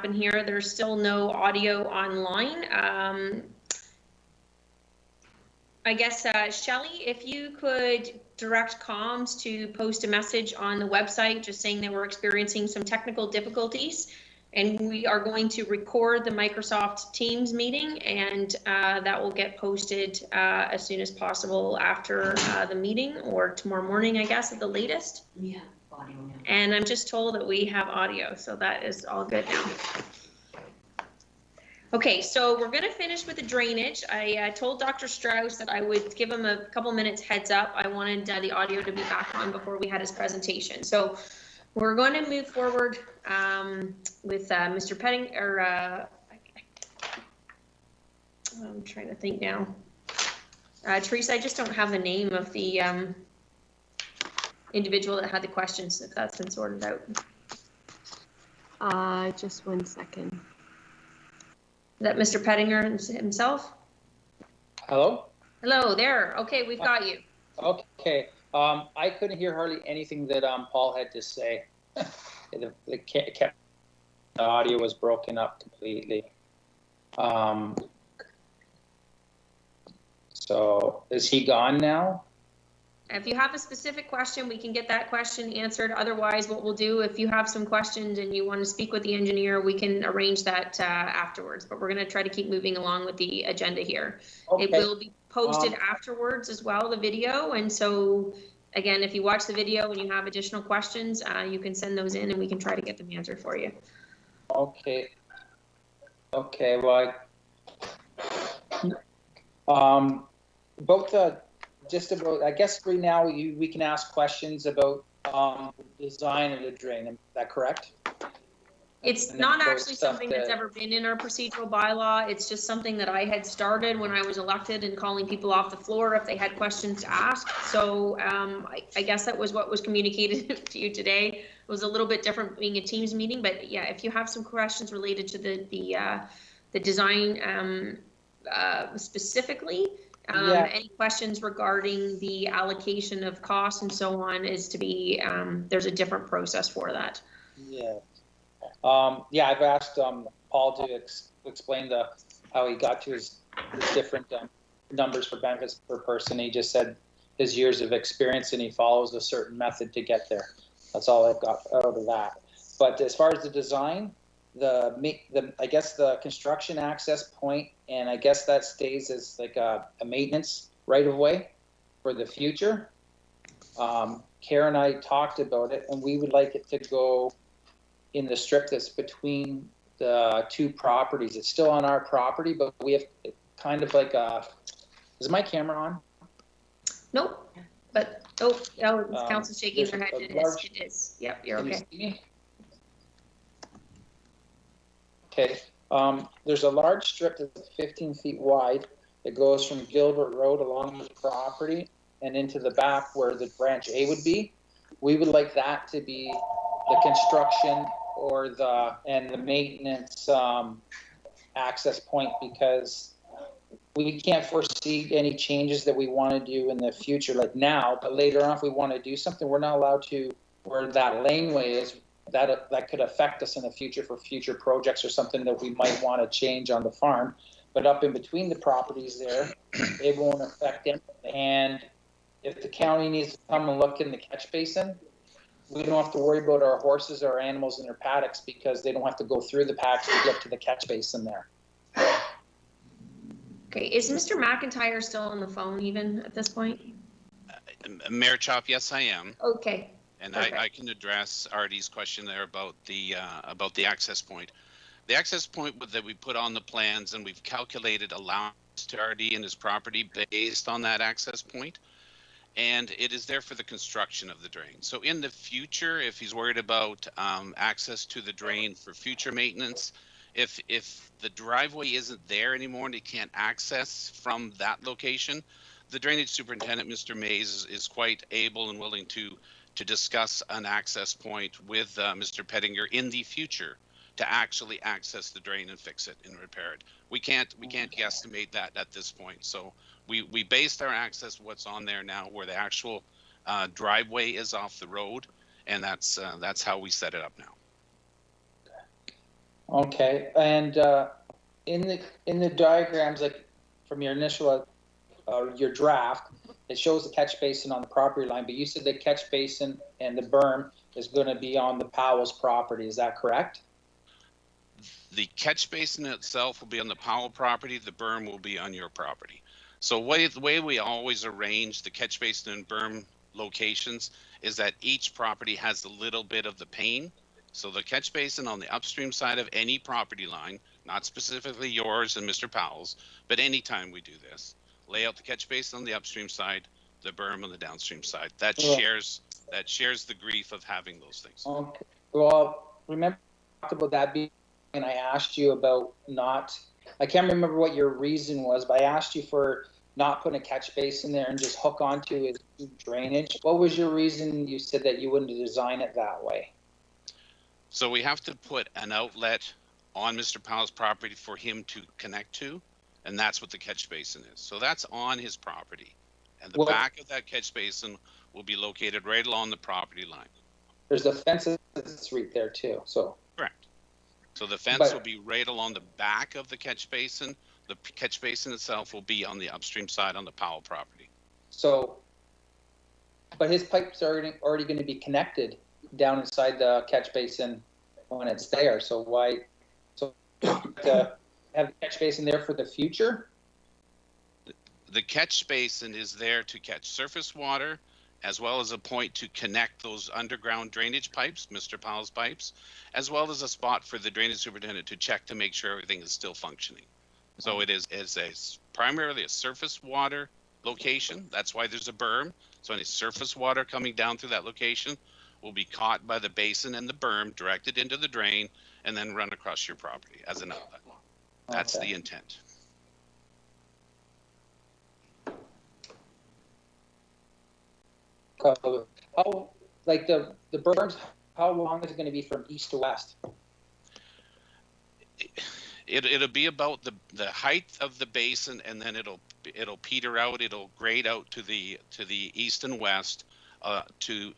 happen here. There's still no audio online. I guess, Shelley, if you could direct comms to post a message on the website just saying that we're experiencing some technical difficulties, and we are going to record the Microsoft Teams meeting, and that will get posted as soon as possible after the meeting, or tomorrow morning, I guess, at the latest. Yeah, audio now. And I'm just told that we have audio, so that is all good now. Okay, so we're gonna finish with the drainage. I told Dr. Strauss that I would give him a couple minutes heads up. I wanted the audio to be back on before we had his presentation. So we're going to move forward with Mr. Pettinger. I'm trying to think now. Teresa, I just don't have the name of the individual that had the questions, if that's been sorted out. Just 1 second. Is that Mr. Pettinger himself? Hello? Hello there. Okay, we've got you. Okay. I couldn't hear hardly anything that Paul had to say. The audio was broken up completely. So is he gone now? If you have a specific question, we can get that question answered. Otherwise, what we'll do, if you have some questions and you want to speak with the engineer, we can arrange that afterwards. But we're going to try to keep moving along with the agenda here. Okay. It will be posted afterwards as well, the video. And so, again, if you watch the video and you have additional questions, you can send those in and we can try to get them answered for you. Okay. Okay, well, I guess right now we can ask questions about the design of the drain. Is that correct? It's not actually something that's ever been in our procedural bylaw. It's just something that I had started when I was elected and calling people off the floor if they had questions to ask. So I guess that was what was communicated to you today. It was a little bit different being a Teams meeting, but yeah, if you have some questions related to the design specifically, any questions regarding the allocation of costs and so on is to be, there's a different process for that. Yeah. I've asked Paul to explain how he got to his different numbers for benefits per person. He just said his years of experience and he follows a certain method to get there. That's all I've got out of that. But as far as the design, I guess the construction access point, and I guess that stays as like a maintenance right of way for the future. Karen and I talked about it, and we would like it to go in the strip that's between the two properties. It's still on our property, but we have kind of like is my camera on? Nope. But council's shaking their head. It is. Yep, you're okay. Can you see me? Okay, there's a large strip that's 15 feet wide that goes from Gilbert Road along the property and into the back where the branch A would be. We would like that to be the construction or the maintenance access point, because we can't foresee any changes that we want to do in the future, like now, but later on if we want to do something, we're not allowed to, where that laneway is, that could affect us in the future for future projects or something that we might want to change on the farm. But up in between the properties there, it won't affect them. And if the county needs to come and look in the catch basin, we don't have to worry about our horses or animals in their paddocks, because they don't have to go through the paddocks to get to the catch basin there. Okay, is Mr. McIntyre still on the phone even at this point? Mayor Chop, yes, I am. Okay. And I can address Artie's question there about the access point. The access point that we put on the plans, and we've calculated allowance to Artie and his property based on that access point. And it is there for the construction of the drain. So in the future, if he's worried about access to the drain for future maintenance, if the driveway isn't there anymore and he can't access from that location, the drainage superintendent, Mr. Mays, is quite able and willing to discuss an access point with Mr. Pettinger in the future to actually access the drain and fix it and repair it. We can't guesstimate that at this point. So we based our access what's on there now, where the actual driveway is off the road, and that's how we set it up now. Okay, and in the diagrams, like from your initial, your draft, it shows the catch basin on the property line, but you said the catch basin and the berm is going to be on the Powell's property. Is that correct? The catch basin itself will be on the Powell property. The berm will be on your property. So the way we always arrange the catch basin and berm locations is that each property has a little bit of the pane. So the catch basin on the upstream side of any property line, not specifically yours and Mr. Powell's, but anytime we do this, lay out the catch basin on the upstream side, the berm on the downstream side. That shares the grief of having those things. Okay. Well, remember I talked about that being, and I asked you about not. I can't remember what your reason was, but I asked you for not putting a catch basin there and just hook onto his drainage. What was your reason? You said that you wouldn't design it that way. So we have to put an outlet on Mr. Powell's property for him to connect to, and that's what the catch basin is. So that's on his property. And the back of that catch basin will be located right along the property line. There's a fence that's right there too, so. Correct. So the fence will be right along the back of the catch basin. The catch basin itself will be on the upstream side on the Powell property. So, but his pipes are already going to be connected down inside the catch basin when it's there. So why? So to have the catch basin there for the future? The catch basin is there to catch surface water, as well as a point to connect those underground drainage pipes, Mr. Powell's pipes, as well as a spot for the drainage superintendent to check to make sure everything is still functioning. So it is primarily a surface water location. That's why there's a berm. So any surface water coming down through that location will be caught by the basin and the berm, directed into the drain, and then run across your property as an outlet. That's the intent. How, like the berms, how long is it going to be from east to west? It'll be about the height of the basin, and then it'll peter out. It'll grade out to the east and west to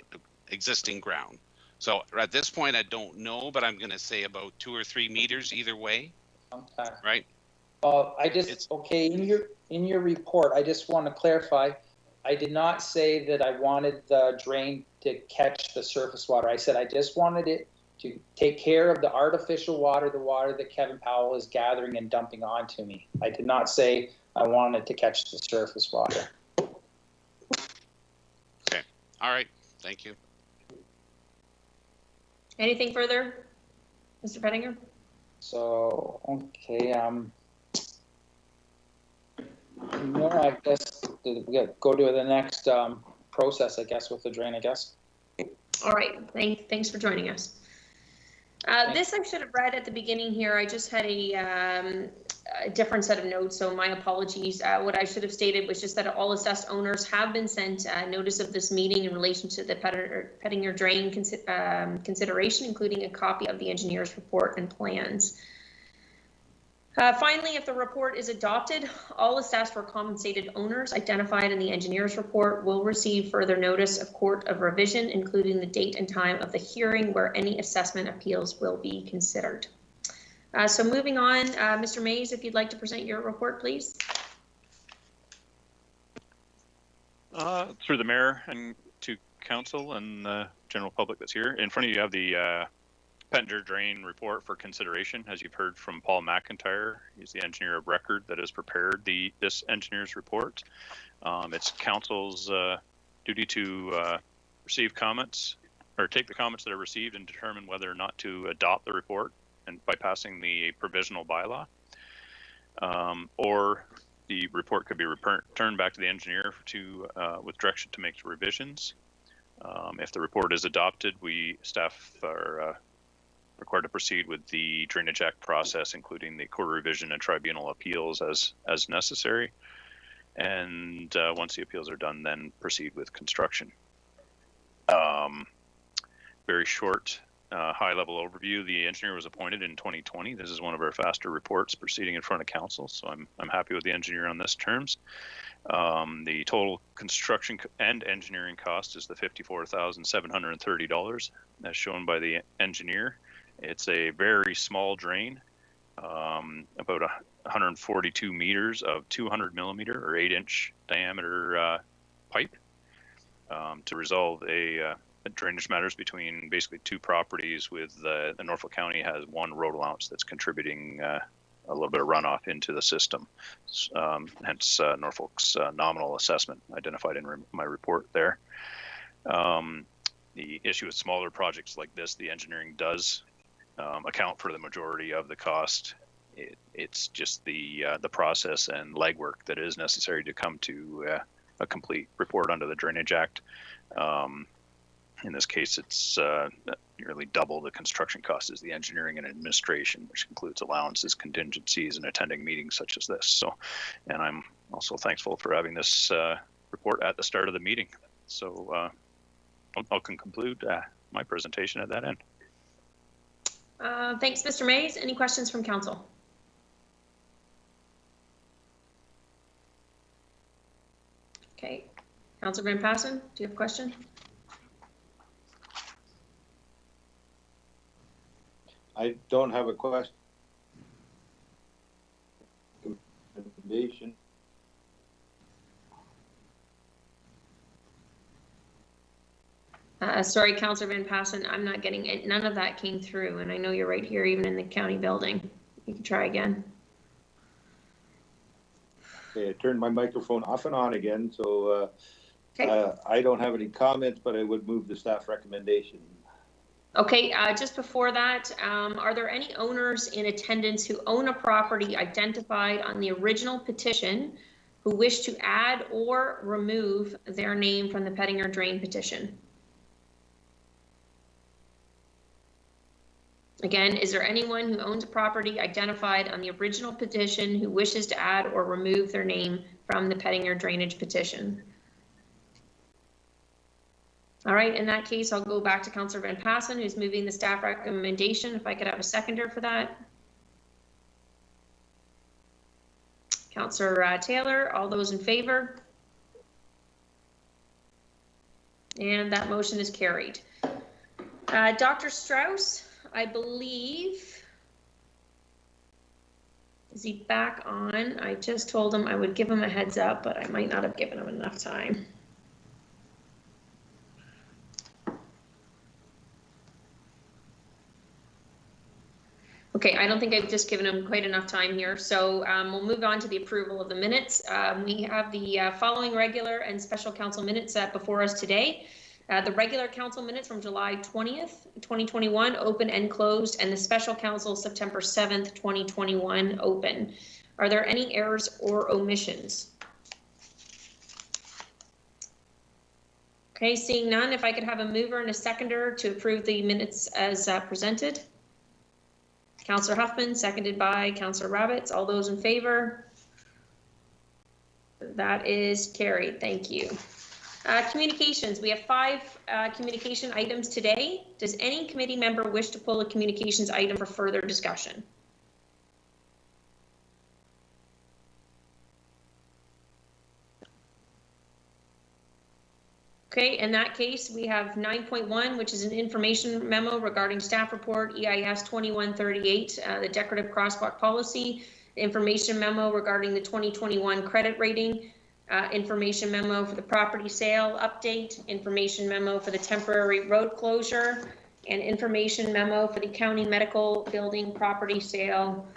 existing ground. So at this point, I don't know, but I'm going to say about 2 or 3 meters either way. Okay. Right. In your report, I just want to clarify. I did not say that I wanted the drain to catch the surface water. I said I just wanted it to take care of the artificial water, the water that Kevin Powell is gathering and dumping onto me. I did not say I wanted to catch the surface water. Okay. All right. Thank you. Anything further, Mr. Pettinger? So, okay, no, I guess we go to the next process, I guess, with the drain, I guess. All right, thanks for joining us. This I should have read at the beginning here. I just had a different set of notes, so my apologies. What I should have stated was just that all assessed owners have been sent notice of this meeting in relation to the Pettinger drain consideration, including a copy of the engineer's report and plans. Finally, if the report is adopted, all assessed or compensated owners identified in the engineer's report will receive further notice of court of revision, including the date and time of the hearing where any assessment appeals will be considered. So moving on, Mr. Mays, if you'd like to present your report, please. Through the mayor and to council and the general public that's here. In front of you have the Pettinger drain report for consideration. As you've heard from Paul McIntyre, he's the engineer of record that has prepared this engineer's report. It's council's duty to receive comments or take the comments that are received and determine whether or not to adopt the report and by passing the provisional bylaw, or the report could be returned back to the engineer with direction to make revisions. If the report is adopted, staff are required to proceed with the Drainage Act process, including the court revision and tribunal appeals as necessary. And once the appeals are done, then proceed with construction. Very short, high-level overview. The engineer was appointed in 2020. This is one of our faster reports proceeding in front of council, so I'm happy with the engineer on this terms. The total construction and engineering cost is the $54,730, as shown by the engineer. It's a very small drain, about 142 meters of 200 millimeter or 8-inch diameter pipe to resolve a drainage matters between basically two properties. With the Norfolk County has one road allowance that's contributing a little bit of runoff into the system. Hence Norfolk's nominal assessment identified in my report there. The issue with smaller projects like this, the engineering does account for the majority of the cost. It's just the process and legwork that is necessary to come to a complete report under the Drainage Act. In this case, it's nearly double the construction cost as the engineering and administration, which includes allowances, contingencies, and attending meetings such as this. So, and I'm also thankful for having this report at the start of the meeting. So I'll conclude my presentation at that end. Thanks, Mr. Mays. Any questions from council? Okay, Councilor Van Passen, do you have a question? I don't have a question. Sorry, Councilor Van Passen, I'm not getting it. None of that came through, and I know you're right here, even in the county building. You can try again. Okay, I turned my microphone off and on again, so Okay. I don't have any comments, but I would move the staff recommendation. Okay, just before that, are there any owners in attendance who own a property identified on the original petition who wish to add or remove their name from the Pettinger drain petition? Again, is there anyone who owns a property identified on the original petition who wishes to add or remove their name from the Pettinger drainage petition? All right, in that case, I'll go back to Councilor Van Passen, who's moving the staff recommendation. If I could have a seconder for that. Councilor Taylor, all those in favor? And that motion is carried. Dr. Strauss, I believe, is he back on? I just told him I would give him a heads up, but I might not have given him enough time. Okay, I don't think I've just given him quite enough time here, so we'll move on to the approval of the minutes. We have the following regular and special council minutes before us today. The regular council minutes from July 20th, 2021, open and closed, and the special council September 7th, 2021, open. Are there any errors or omissions? Okay, seeing none, if I could have a mover and a seconder to approve the minutes as presented. Councillor Huffman, seconded by Councillor Rabbits. All those in favor? That is carried. Thank you. Communications. We have 5 communication items today. Does any committee member wish to pull a communications item for further discussion? Okay, in that case, we have 9.1, which is an information memo regarding staff report EIS 2138, the decorative crosswalk policy, information memo regarding the 2021 credit rating, information memo for the property sale update, information memo for the temporary road closure, and information memo for the county medical building property sale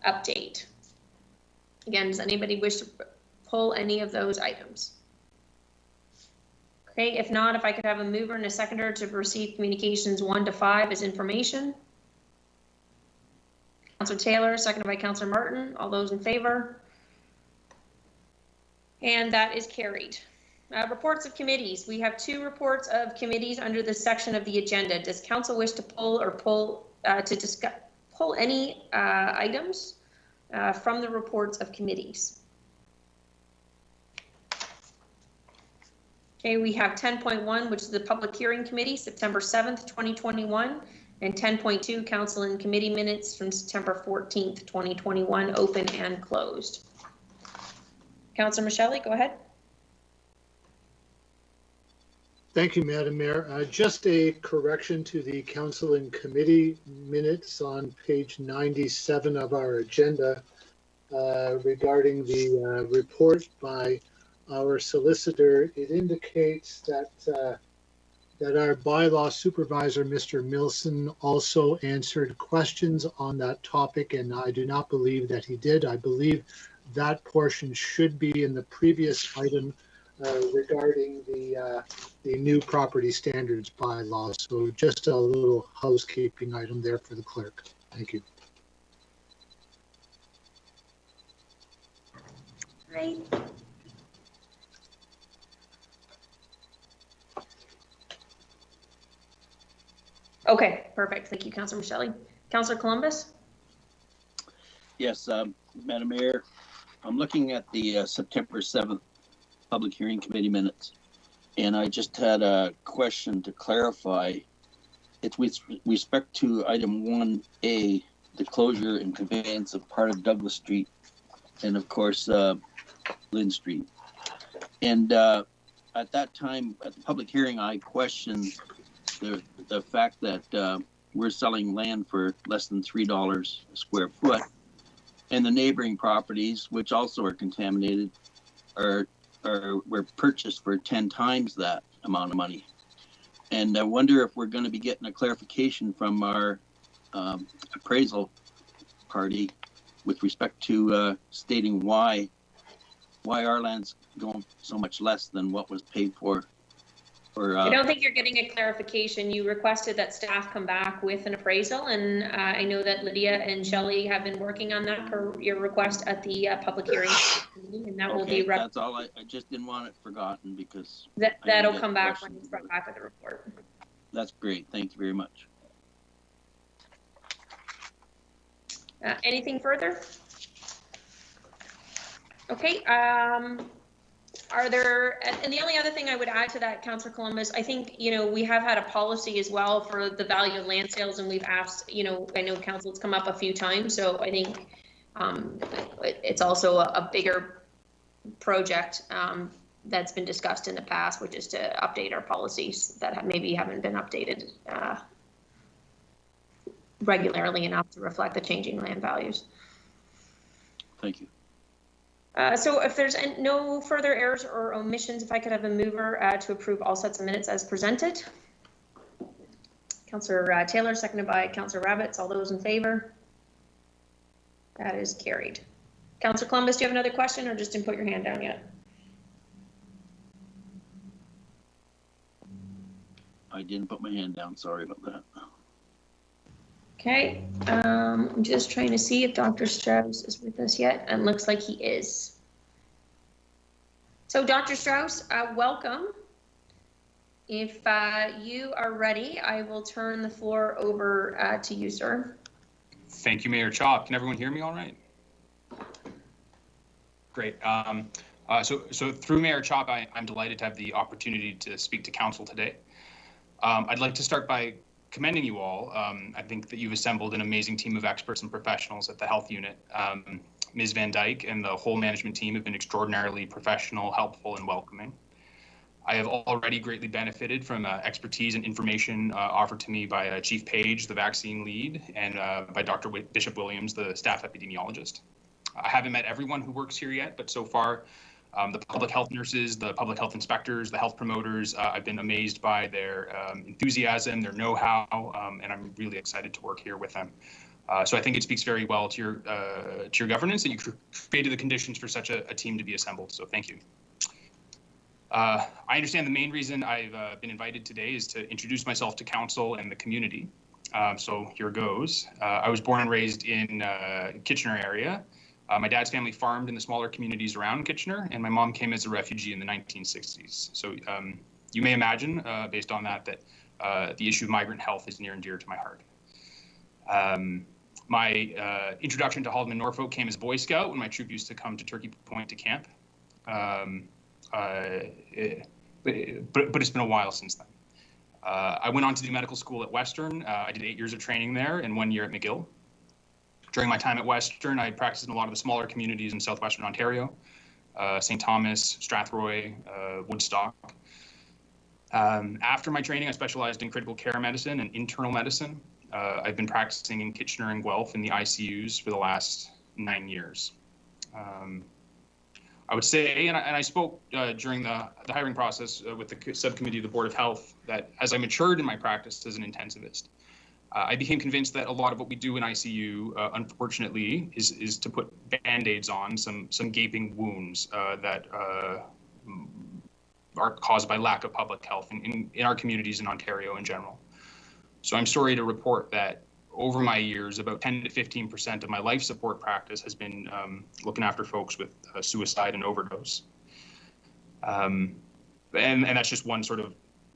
update. Again, does anybody wish to pull any of those items? Okay, if not, if I could have a mover and a seconder to receive communications 1 to 5 as information. Councillor Taylor, seconded by Councillor Martin. All those in favor? And that is carried. Reports of committees. We have 2 reports of committees under this section of the agenda. Does council wish to pull any items from the reports of committees? Okay, we have 10.1, which is the Public Hearing Committee, September 7th, 2021, and 10.2, Council and Committee Minutes from September 14th, 2021, open and closed. Councillor Michele, go ahead. Thank you, Madam Mayor. Just a correction to the council and committee minutes on page 97 of our agenda regarding the report by our solicitor. It indicates that that our bylaw supervisor, Mr. Milson, also answered questions on that topic, and I do not believe that he did. I believe that portion should be in the previous item regarding the new property standards bylaw. So just a little housekeeping item there for the clerk. Thank you. Right. Okay, perfect. Thank you, Councillor Michelli. Councillor Columbus? Yes, Madam Mayor, I'm looking at the September 7th Public Hearing Committee minutes, and I just had a question to clarify. It's with respect to item 1A, the closure and conveyance of part of Douglas Street and, of course, Lynn Street. And at that time, at the public hearing, I questioned the fact that we're selling land for less than $3 a square foot, and the neighboring properties, which also are contaminated, were purchased for 10 times that amount of money. And I wonder if we're going to be getting a clarification from our appraisal party with respect to stating why our land's going so much less than what was paid for. I don't think you're getting a clarification. You requested that staff come back with an appraisal, and I know that Lydia and Shelley have been working on that per your request at the public hearing, and that will be. That's all. I just didn't want it forgotten because that'll come back when it's brought back with the report. That's great. Thank you very much. Anything further? Okay. Are there, and the only other thing I would add to that, Councillor Columbus, I think, we have had a policy as well for the value of land sales, and we've asked, I know council's come up a few times, so I think it's also a bigger project that's been discussed in the past, which is to update our policies that maybe haven't been updated regularly enough to reflect the changing land values. Thank you. So if there's no further errors or omissions, if I could have a mover to approve all sets of minutes as presented. Councillor Taylor, seconded by Councillor Rabbits. All those in favor? That is carried. Councillor Columbus, do you have another question or just didn't put your hand down yet? I didn't put my hand down. Sorry about that. Okay, I'm just trying to see if Dr. Strauss is with us yet, and looks like he is. So Dr. Strauss, welcome. If you are ready, I will turn the floor over to you, sir. Thank you, Mayor Chop. Can everyone hear me all right? Great. So through Mayor Chop, I'm delighted to have the opportunity to speak to council today. I'd like to start by commending you all. I think that you've assembled an amazing team of experts and professionals at the health unit. Ms. Van Dyke and the whole management team have been extraordinarily professional, helpful, and welcoming. I have already greatly benefited from expertise and information offered to me by Chief Page, the vaccine lead, and by Dr. Bishop Williams, the staff epidemiologist. I haven't met everyone who works here yet, but so far, the public health nurses, the public health inspectors, the health promoters, I've been amazed by their enthusiasm, their know-how, and I'm really excited to work here with them. So I think it speaks very well to your governance that you created the conditions for such a team to be assembled. So thank you. I understand the main reason I've been invited today is to introduce myself to council and the community. So here goes. I was born and raised in Kitchener area. My dad's family farmed in the smaller communities around Kitchener, and my mom came as a refugee in the 1960s. So you may imagine, based on that, that the issue of migrant health is near and dear to my heart. My introduction to Haldeman, Norfolk came as Boy Scout when my troop used to come to Turkey Point to camp. But it's been a while since then. I went on to do medical school at Western. I did 8 years of training there and 1 year at McGill. During my time at Western, I practiced in a lot of the smaller communities in southwestern Ontario, St. Thomas, Strathroy, Woodstock. After my training, I specialized in critical care medicine and internal medicine. I've been practicing in Kitchener and Guelph in the ICUs for the last 9 years. I would say, and I spoke during the hiring process with the subcommittee of the Board of Health, that as I matured in my practice as an intensivist, I became convinced that a lot of what we do in ICU, unfortunately, is to put Band-Aids on some gaping wounds that are caused by lack of public health in our communities in Ontario in general. So I'm sorry to report that over my years, about 10 to 15% of my life support practice has been looking after folks with suicide and overdose. And that's just one sort of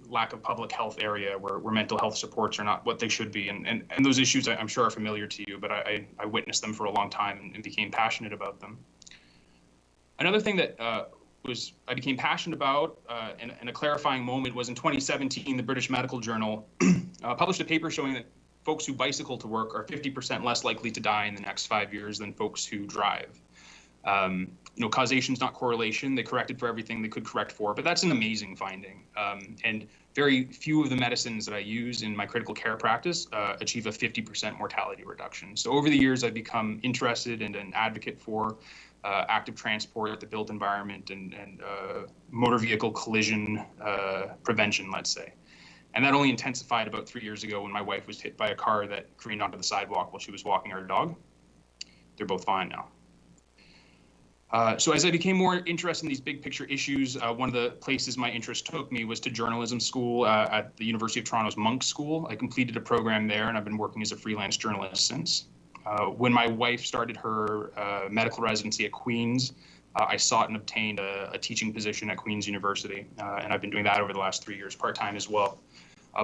lack of public health area where mental health supports are not what they should be. And those issues I'm sure are familiar to you, but I witnessed them for a long time and became passionate about them. Another thing that I became passionate about and a clarifying moment was in 2017, the British Medical Journal published a paper showing that folks who bicycle to work are 50% less likely to die in the next 5 years than folks who drive. Causation is not correlation. They corrected for everything they could correct for, but that's an amazing finding. And very few of the medicines that I use in my critical care practice achieve a 50% mortality reduction. So over the years, I've become interested and an advocate for active transport, the built environment, and motor vehicle collision prevention, let's say. And that only intensified about 3 years ago when my wife was hit by a car that careened onto the sidewalk while she was walking her dog. They're both fine now. So as I became more interested in these big picture issues, one of the places my interest took me was to journalism school at the University of Toronto's Monk School. I completed a program there, and I've been working as a freelance journalist since. When my wife started her medical residency at Queen's, I sought and obtained a teaching position at Queen's University, and I've been doing that over the last 3 years, part-time as well.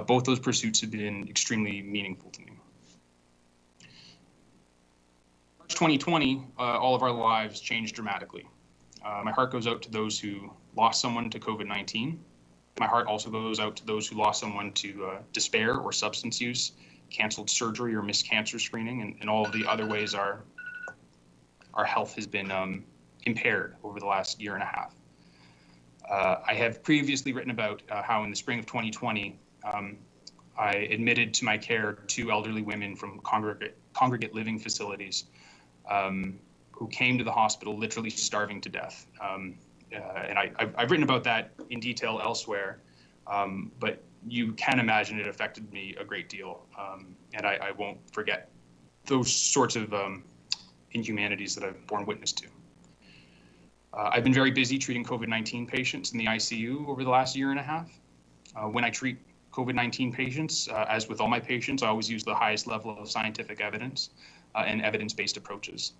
Both those pursuits have been extremely meaningful to me. March 2020, all of our lives changed dramatically. My heart goes out to those who lost someone to COVID-19. My heart also goes out to those who lost someone to despair or substance use, canceled surgery or missed cancer screening, and all of the other ways our health has been impaired over the last year and a half. I have previously written about how in the spring of 2020, I admitted to my care 2 elderly women from congregate living facilities who came to the hospital literally starving to death. And I've written about that in detail elsewhere, but you can imagine it affected me a great deal. And I won't forget those sorts of inhumanities that I've borne witness to. I've been very busy treating COVID-19 patients in the ICU over the last year and a half. When I treat COVID-19 patients, as with all my patients, I always use the highest level of scientific evidence and evidence-based approaches.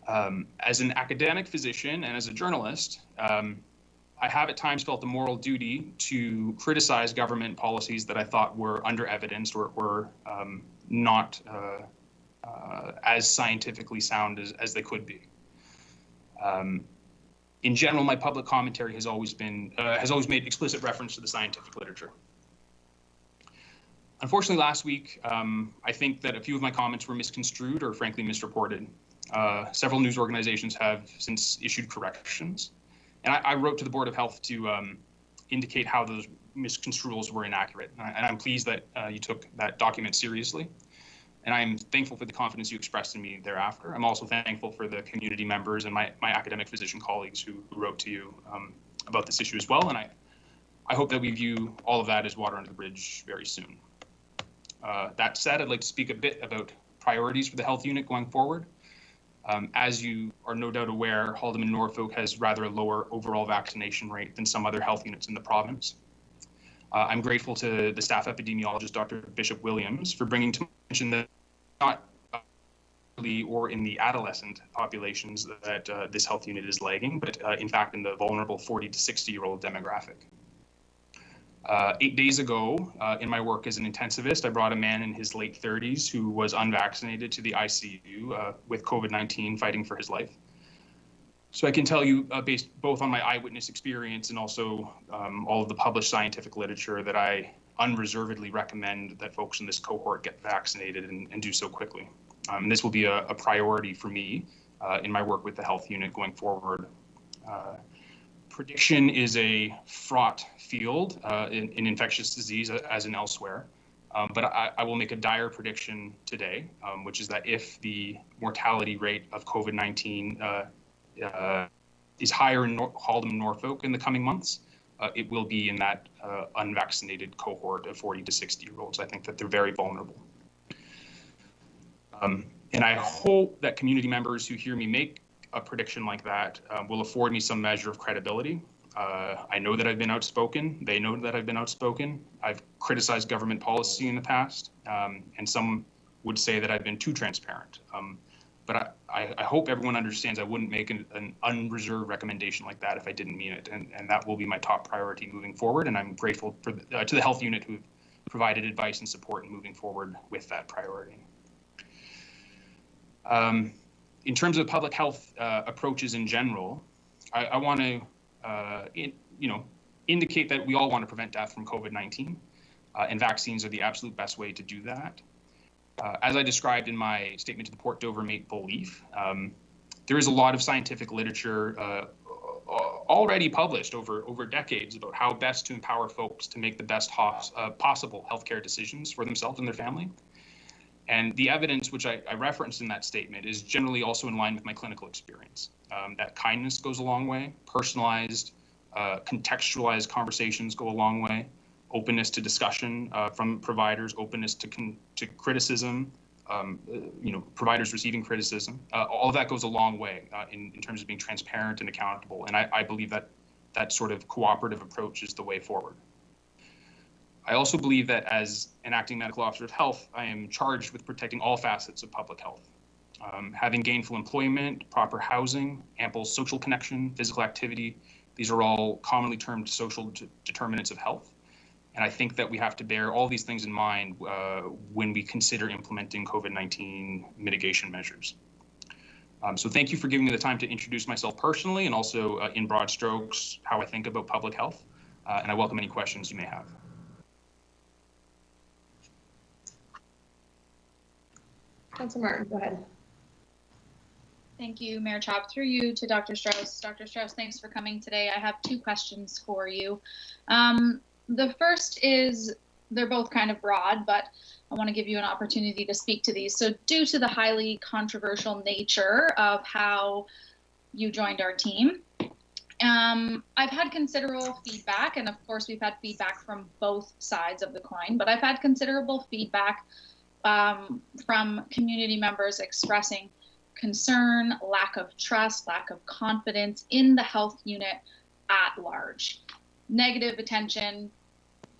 As an academic physician and as a journalist, I have at times felt the moral duty to criticize government policies that I thought were under-evidenced or were not as scientifically sound as they could be. In general, my public commentary has always made explicit reference to the scientific literature. Unfortunately, last week, I think that a few of my comments were misconstrued or frankly misreported. Several news organizations have since issued corrections. And I wrote to the Board of Health to indicate how those misconstruals were inaccurate. And I'm pleased that you took that document seriously. And I'm thankful for the confidence you expressed in me thereafter. I'm also thankful for the community members and my academic physician colleagues who wrote to you about this issue as well. And I hope that we view all of that as water under the bridge very soon. That said, I'd like to speak a bit about priorities for the health unit going forward. As you are no doubt aware, Haldeman Norfolk has rather a lower overall vaccination rate than some other health units in the province. I'm grateful to the staff epidemiologist, Dr. Bishop Williams, for bringing to mention that not early or in the adolescent populations that this health unit is lagging, but in fact in the vulnerable 40 to 60-year-old demographic. 8 days ago, in my work as an intensivist, I brought a man in his late 30s who was unvaccinated to the ICU with COVID-19, fighting for his life. So I can tell you, based both on my eyewitness experience and also all of the published scientific literature, that I unreservedly recommend that folks in this cohort get vaccinated and do so quickly. And this will be a priority for me in my work with the health unit going forward. Prediction is a fraught field in infectious disease as in elsewhere. But I will make a dire prediction today, which is that if the mortality rate of COVID-19 is higher in Hallam and Norfolk in the coming months, it will be in that unvaccinated cohort of 40 to 60-year-olds. I think that they're very vulnerable. And I hope that community members who hear me make a prediction like that will afford me some measure of credibility. I know that I've been outspoken. They know that I've been outspoken. I've criticized government policy in the past, and some would say that I've been too transparent. But I hope everyone understands I wouldn't make an unreserved recommendation like that if I didn't mean it, and that will be my top priority moving forward. And I'm grateful for to the health unit who provided advice and support in moving forward with that priority. In terms of public health approaches in general, I want to indicate that we all want to prevent death from COVID-19, and vaccines are the absolute best way to do that. As I described in my statement to the Port Dover Maple Leaf, there is a lot of scientific literature already published over decades about how best to empower folks to make the best possible healthcare decisions for themselves and their family. And the evidence, which I referenced in that statement, is generally also in line with my clinical experience. That kindness goes a long way, personalized, contextualized conversations go a long way, openness to discussion from providers, openness to criticism, providers receiving criticism. All of that goes a long way in terms of being transparent and accountable. And I believe that sort of cooperative approach is the way forward. I also believe that as an acting medical officer of health, I am charged with protecting all facets of public health. Having gainful employment, proper housing, ample social connection, physical activity, these are all commonly termed social determinants of health. And I think that we have to bear all these things in mind when we consider implementing COVID-19 mitigation measures. So thank you for giving me the time to introduce myself personally and also in broad strokes, how I think about public health. And I welcome any questions you may have. Councilor Martin, go ahead. Thank you, Mayor Chop. Through you to Dr. Strauss. Dr. Strauss, thanks for coming today. I have two questions for you. The first is, they're both kind of broad, but I want to give you an opportunity to speak to these. So due to the highly controversial nature of how you joined our team, I've had considerable feedback, and of course we've had feedback from both sides of the coin, but I've had considerable feedback from community members expressing concern, lack of trust, lack of confidence in the health unit at large. Negative attention,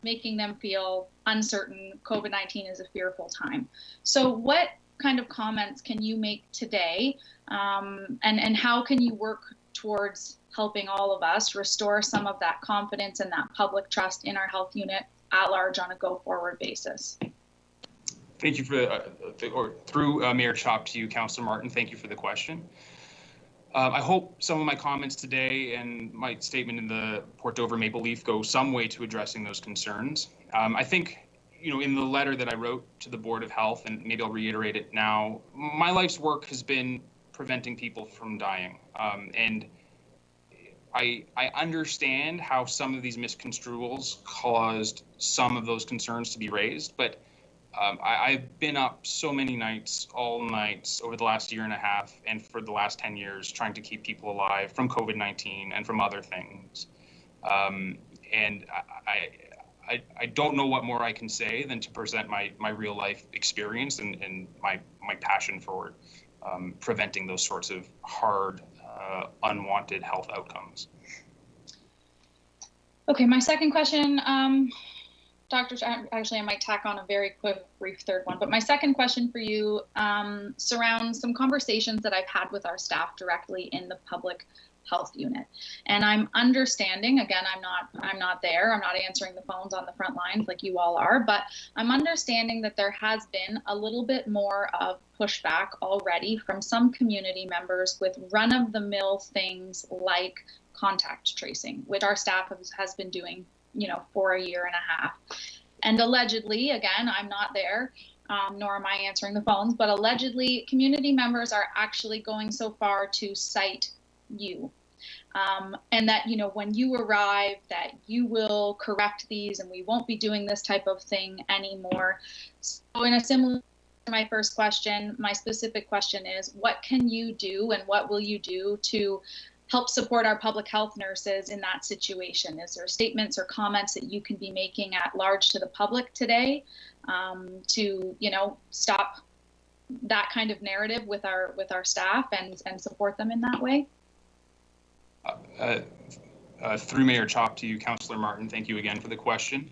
making them feel uncertain. COVID-19 is a fearful time. So what kind of comments can you make today, and how can you work towards helping all of us restore some of that confidence and that public trust in our health unit at large on a go-forward basis? Thank you for, through Mayor Chop to you, Councillor Martin, thank you for the question. I hope some of my comments today and my statement in the Port Dover Maple Leaf go some way to addressing those concerns. I think, in the letter that I wrote to the Board of Health, and maybe I'll reiterate it now, my life's work has been preventing people from dying. And I understand how some of these misconstruals caused some of those concerns to be raised, but I've been up so many nights, all nights over the last year and a half, and for the last 10 years, trying to keep people alive from COVID-19 and from other things. And I don't know what more I can say than to present my real life experience and my passion for preventing those sorts of hard, unwanted health outcomes. Okay, my second question, Dr. Actually, I might tack on a very quick, brief third one, but my second question for you surrounds some conversations that I've had with our staff directly in the public health unit. And I'm understanding, again, I'm not there, I'm not answering the phones on the front lines like you all are, but I'm understanding that there has been a little bit more of pushback already from some community members with run-of-the-mill things like contact tracing, which our staff has been doing for a year and a half. And allegedly, again, I'm not there, nor am I answering the phones, but allegedly community members are actually going so far to cite you. and that, you know, when you arrive, that you will correct these and we won't be doing this type of thing anymore. So in a similar to my first question, my specific question is, what can you do and what will you do to help support our public health nurses in that situation? Is there statements or comments that you can be making at large to the public today to, you know, stop that kind of narrative with our staff and support them in that way? Through Mayor Chop to you, Councillor Martin, thank you again for the question.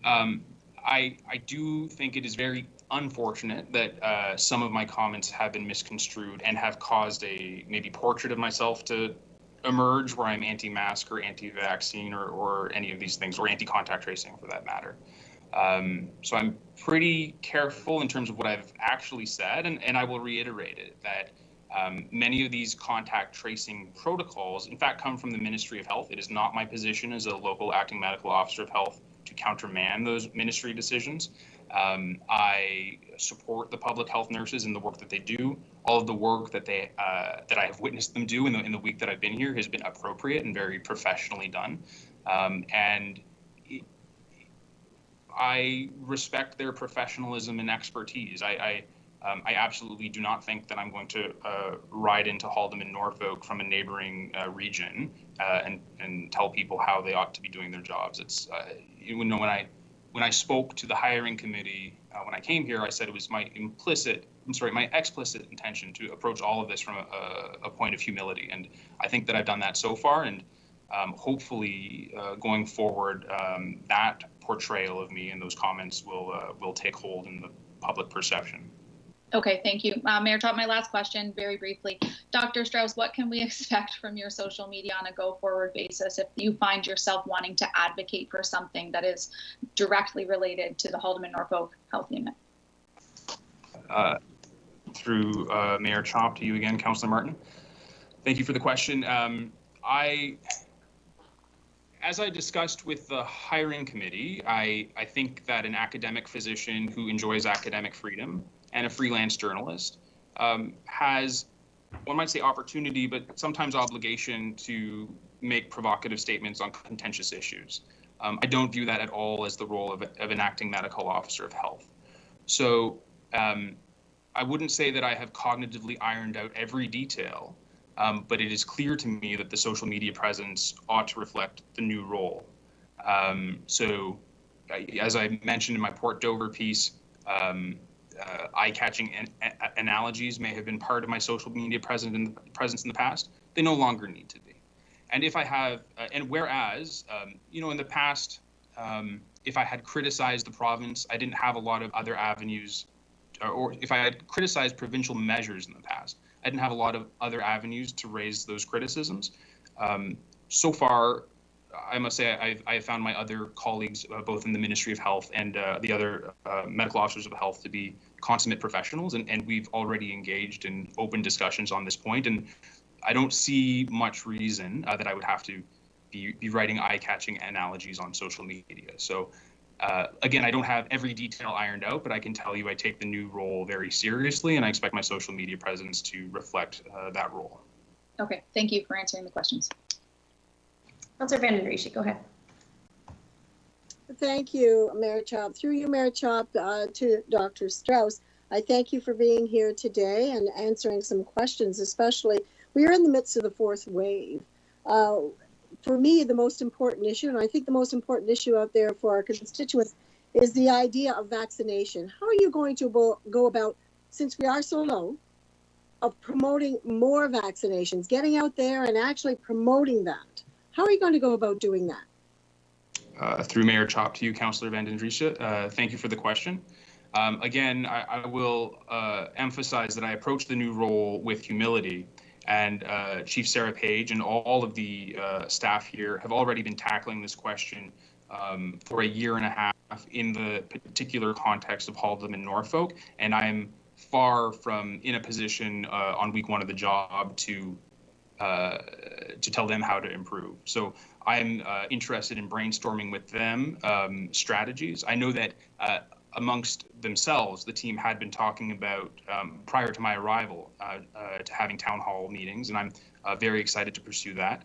I do think it is very unfortunate that some of my comments have been misconstrued and have caused a maybe portrait of myself to emerge where I'm anti-mask or anti-vaccine or any of these things, or anti-contact tracing for that matter. So I'm pretty careful in terms of what I've actually said, and I will reiterate it, that many of these contact tracing protocols, in fact, come from the Ministry of Health. It is not my position as a local acting medical officer of health to countermand those ministry decisions. I support the public health nurses in the work that they do. All of the work that I have witnessed them do in the week that I've been here has been appropriate and very professionally done. And I respect their professionalism and expertise. I absolutely do not think that I'm going to ride into Haldeman, Norfolk from a neighboring region and tell people how they ought to be doing their jobs. It's you know, when I spoke to the hiring committee when I came here, I said it was my explicit intention to approach all of this from a point of humility, and I think that I've done that so far. And hopefully, going forward, that portrayal of me and those comments will take hold in the public perception. Okay, thank you. Mayor Chop, my last question, very briefly. Dr. Strauss, what can we expect from your social media on a go-forward basis if you find yourself wanting to advocate for something that is directly related to the Haldeman Norfolk Health Unit? Through Mayor Chop to you again, Councillor Martin. Thank you for the question. As I discussed with the hiring committee, I think that an academic physician who enjoys academic freedom and a freelance journalist has, one might say, opportunity, but sometimes obligation to make provocative statements on contentious issues. I don't view that at all as the role of an acting medical officer of health. So I wouldn't say that I have cognitively ironed out every detail, but it is clear to me that the social media presence ought to reflect the new role. So as I mentioned in my Port Dover piece, eye-catching analogies may have been part of my social media presence in the past. They no longer need to be. And if I have, and whereas, you know, in the past, if I had criticized the province, I didn't have a lot of other avenues, or if I had criticized provincial measures in the past, I didn't have a lot of other avenues to raise those criticisms. So far, I must say I have found my other colleagues, both in the Ministry of Health and the other medical officers of health, to be consummate professionals, and we've already engaged in open discussions on this point. And I don't see much reason that I would have to be writing eye-catching analogies on social media. So again, I don't have every detail ironed out, but I can tell you I take the new role very seriously, and I expect my social media presence to reflect that role. Okay, thank you for answering the questions. Councillor Van den Riesche, go ahead. Thank you, Mayor Chop. Through you, Mayor Chop, to Dr. Strauss, I thank you for being here today and answering some questions, especially we are in the midst of the fourth wave. For me, the most important issue, and I think the most important issue out there for our constituents, is the idea of vaccination. How are you going to go about, since we are so low, of promoting more vaccinations, getting out there and actually promoting that? How are you going to go about doing that? Through Mayor Chop to you, Councillor Van den Riesche, thank you for the question. Again, I will emphasize that I approach the new role with humility, and Chief Sarah Page and all of the staff here have already been tackling this question for a year and a half in the particular context of Haldeman, Norfolk, and I'm far from in a position on week one of the job to tell them how to improve. So I'm interested in brainstorming with them strategies. I know that amongst themselves, the team had been talking about, prior to my arrival, to having town hall meetings, and I'm very excited to pursue that.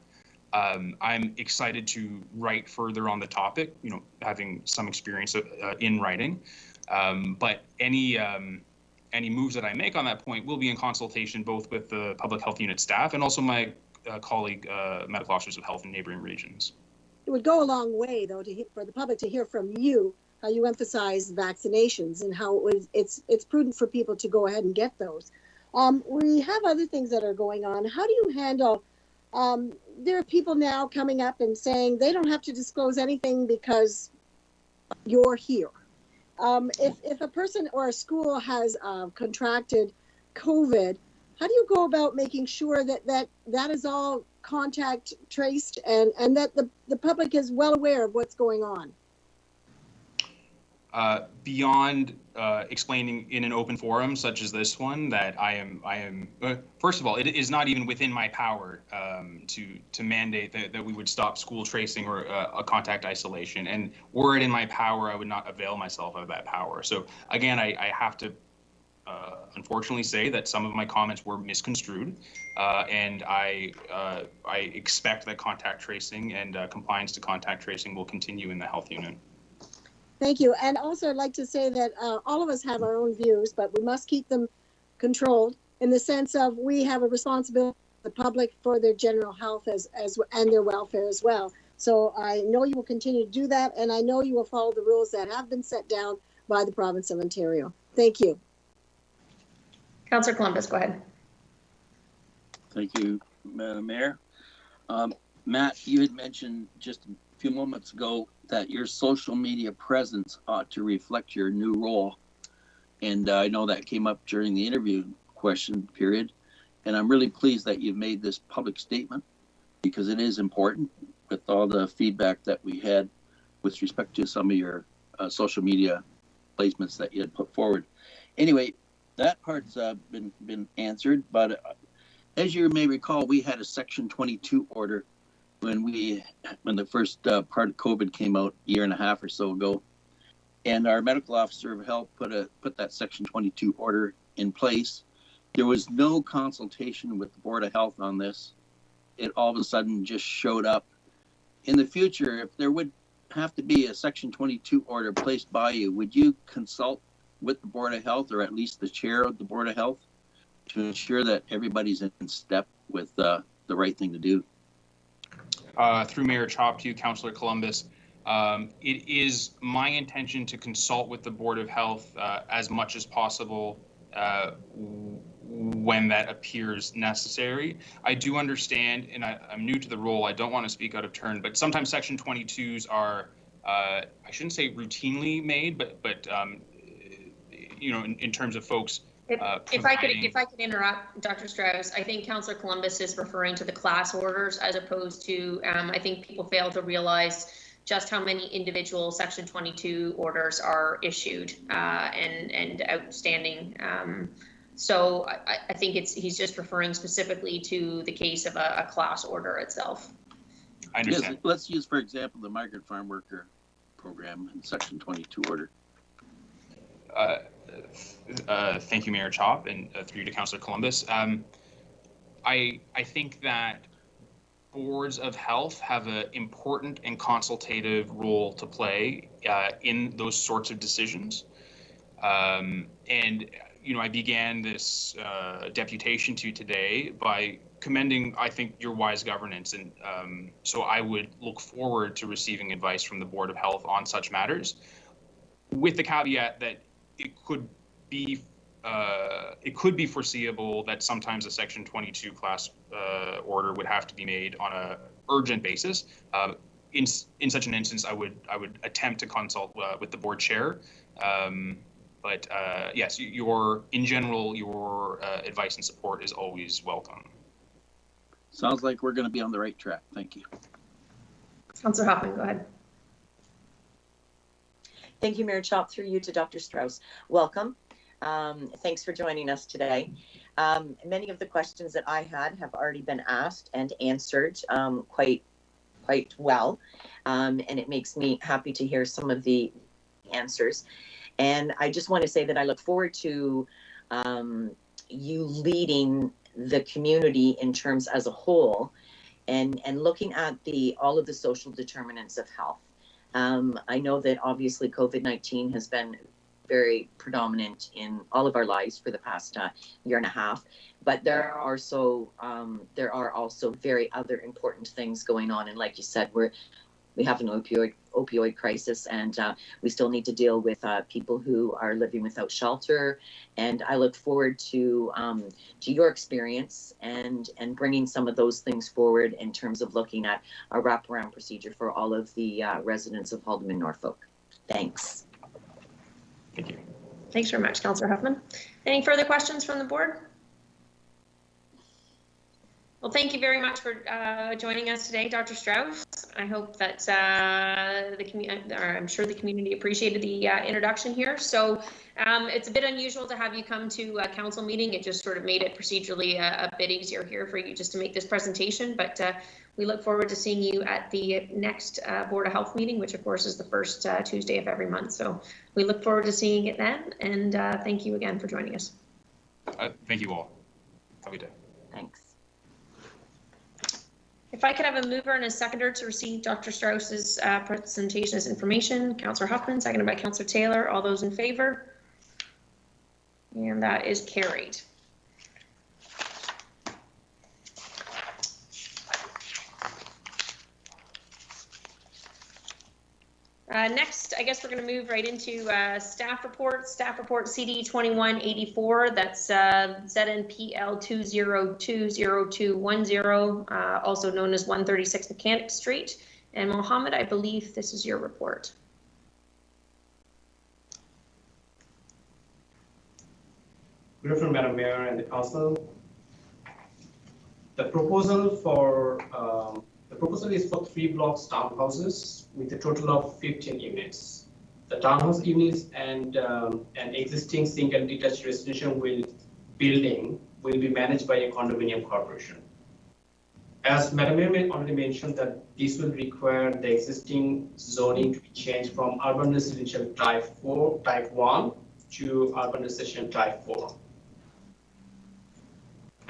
I'm excited to write further on the topic, having some experience in writing. But any moves that I make on that point will be in consultation both with the public health unit staff and also my colleague medical officers of health in neighboring regions. It would go a long way, though, for the public to hear from you how you emphasize vaccinations and how it's prudent for people to go ahead and get those. We have other things that are going on. How do you handle? There are people now coming up and saying they don't have to disclose anything because you're here. If a person or a school has contracted COVID, how do you go about making sure that is all contact traced and that the public is well aware of what's going on? Beyond explaining in an open forum such as this one that I am first of all, it is not even within my power to mandate that we would stop school tracing or a contact isolation. And were it in my power, I would not avail myself of that power. So again, I have to unfortunately say that some of my comments were misconstrued, and I expect that contact tracing and compliance to contact tracing will continue in the health unit. Thank you. And also I'd like to say that all of us have our own views, but we must keep them controlled in the sense of we have a responsibility to the public for their general health and their welfare as well. So I know you will continue to do that, and I know you will follow the rules that have been set down by the province of Ontario. Thank you. Councillor Columbus, go ahead. Thank you, Madam Mayor. Matt, you had mentioned just a few moments ago that your social media presence ought to reflect your new role. And I know that came up during the interview question period. And I'm really pleased that you've made this public statement because it is important with all the feedback that we had with respect to some of your social media placements that you had put forward. Anyway, that part's been answered, but as you may recall, we had a Section 22 order when the first part of COVID came out a year and a half or so ago, and our medical officer of health put that Section 22 order in place. There was no consultation with the Board of Health on this. It all of a sudden just showed up. In the future, if there would have to be a Section 22 order placed by you, would you consult with the Board of Health, or at least the chair of the Board of Health, to ensure that everybody's in step with the right thing to do? Through Mayor Chop to you, Councillor Columbus, it is my intention to consult with the Board of Health as much as possible when that appears necessary. I do understand, and I'm new to the role, I don't want to speak out of turn, but sometimes Section 22s are, I shouldn't say routinely made, but in terms of folks. If I could interrupt, Dr. Strauss, I think Councillor Columbus is referring to the class orders as opposed to, I think people fail to realize just how many individual Section 22 orders are issued and outstanding. So I think he's just referring specifically to the case of a class order itself. I understand. Yes, let's use, for example, the migrant farm worker program in Section 22 order. Thank you, Mayor Chop, and through you to Councillor Columbus. I think that boards of health have an important and consultative role to play in those sorts of decisions. And I began this deputation to you today by commending, I think, your wise governance. And so I would look forward to receiving advice from the Board of Health on such matters, with the caveat that it could be foreseeable that sometimes a Section 22 class order would have to be made on an urgent basis. In such an instance, I would attempt to consult with the board chair. But yes, in general, your advice and support is always welcome. Sounds like we're going to be on the right track. Thank you. Councillor Hoffman, go ahead. Thank you, Mayor Chop. Through you to Dr. Strauss. Welcome. Thanks for joining us today. Many of the questions that I had have already been asked and answered quite well, and it makes me happy to hear some of the answers. And I just want to say that I look forward to you leading the community in terms as a whole, and looking at all of the social determinants of health. I know that obviously COVID-19 has been very predominant in all of our lives for the past year and a half, but there are also very other important things going on. And like you said, we have an opioid crisis, and we still need to deal with people who are living without shelter. And I look forward to your experience and bringing some of those things forward in terms of looking at a wraparound procedure for all of the residents of Haldeman, Norfolk. Thanks. Thank you. Thanks very much, Councillor Huffman. Any further questions from the board? Well, thank you very much for joining us today, Dr. Strauss. I hope that I'm sure the community appreciated the introduction here. So it's a bit unusual to have you come to a council meeting. It just sort of made it procedurally a bit easier here for you just to make this presentation. But we look forward to seeing you at the next Board of Health meeting, which of course is the first Tuesday of every month. So we look forward to seeing it then. And thank you again for joining us. Thank you all. Have a good day. Thanks. If I could have a mover and a seconder to receive Dr. Strauss's presentation as information. Councillor Huffman, seconded by Councillor Taylor. All those in favor? And that is carried. Next, I guess we're going to move right into staff reports. Staff report CD 2184, that's ZNPL 2020210, also known as 136 Mechanic Street. And Mohammed, I believe this is your report. Good afternoon, Madam Mayor and the Council. The proposal is for 3 blocks townhouses with a total of 15 units. The townhouse units and an existing single detached residential building will be managed by a condominium corporation. As Madam Mayor already mentioned, that this will require the existing zoning to be changed from urban residential type 1 to urban residential type 4.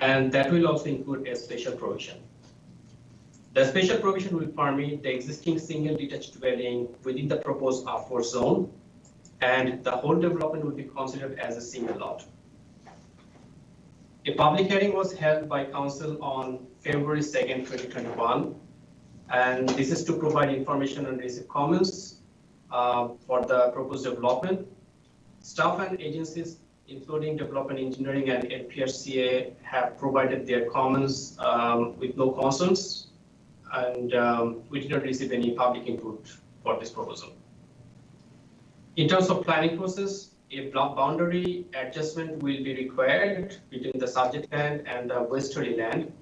And that will also include a special provision. The special provision will permit the existing single detached dwelling within the proposed R4 zone, and the whole development will be considered as a single lot. A public hearing was held by Council on February 2nd, 2021, and this is to provide information and receive comments for the proposed development. Staff and agencies, including development engineering and NPRCA, have provided their comments with no concerns, and we did not receive any public input for this proposal. In terms of planning process, a block boundary adjustment will be required between the subject land and the westerly land,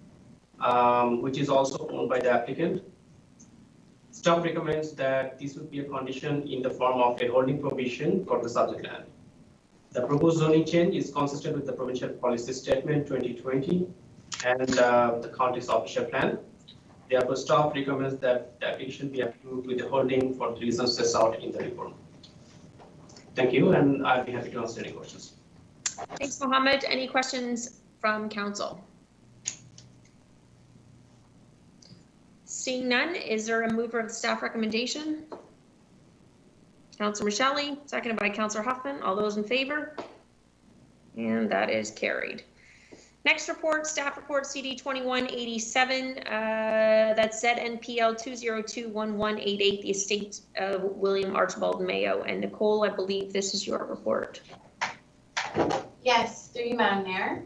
which is also owned by the applicant. Staff recommends that this would be a condition in the form of a holding provision for the subject land. The proposed zoning change is consistent with the Provincial Policy Statement 2020 and the county's official plan. Therefore, staff recommends that the application be approved with the holding for the reasons set out in the report. Thank you, and I'll be happy to answer any questions. Thanks, Mohammed. Any questions from council? Seeing none, is there a mover of the staff recommendation? Councillor Michelli, seconded by Councillor Huffman. All those in favor? And that is carried. Next report, staff report CD 2187, that's ZNPL 2021188, the estate of William Archibald Mayo. And Nicole, I believe this is your report. Yes, through you, Madam Mayor.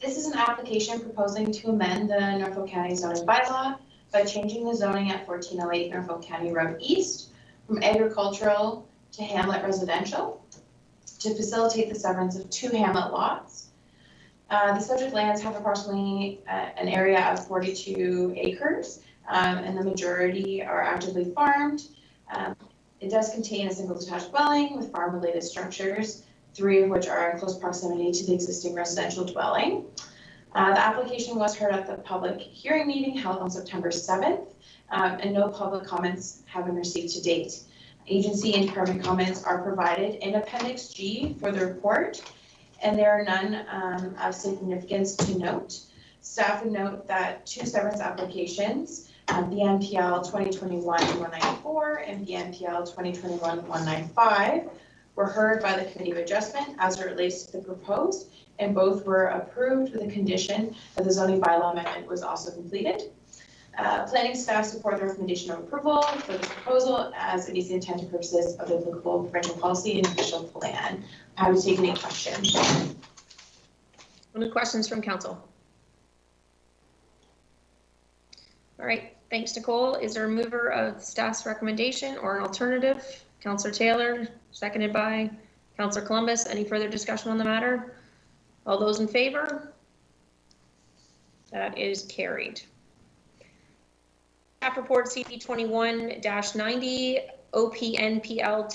This is an application proposing to amend the Norfolk County zoning bylaw by changing the zoning at 1408 Norfolk County Road East from agricultural to hamlet residential to facilitate the severance of 2 hamlet lots. The subject lands have approximately an area of 42 acres, and the majority are actively farmed. It does contain a single detached dwelling with farm-related structures, 3 of which are in close proximity to the existing residential dwelling. The application was heard at the public hearing meeting held on September 7th, and no public comments have been received to date. Agency and department comments are provided in Appendix G for the report, and there are none of significance to note. Staff would note that 2 severance applications, BNPL 2021-194 and BNPL 2021-195, were heard by the Committee of Adjustment as it relates to the proposed, and both were approved with a condition that the zoning bylaw amendment was also completed. Planning staff support the recommendation of approval for this proposal as it meets the intended purposes of the applicable provincial policy and official plan. I'm happy to take any questions. Any questions from council? All right, thanks, Nicole. Is there a mover of staff's recommendation or an alternative? Councillor Taylor, seconded by Councillor Columbus. Any further discussion on the matter? All those in favor? That is carried. Staff report CP21-90, OPNPL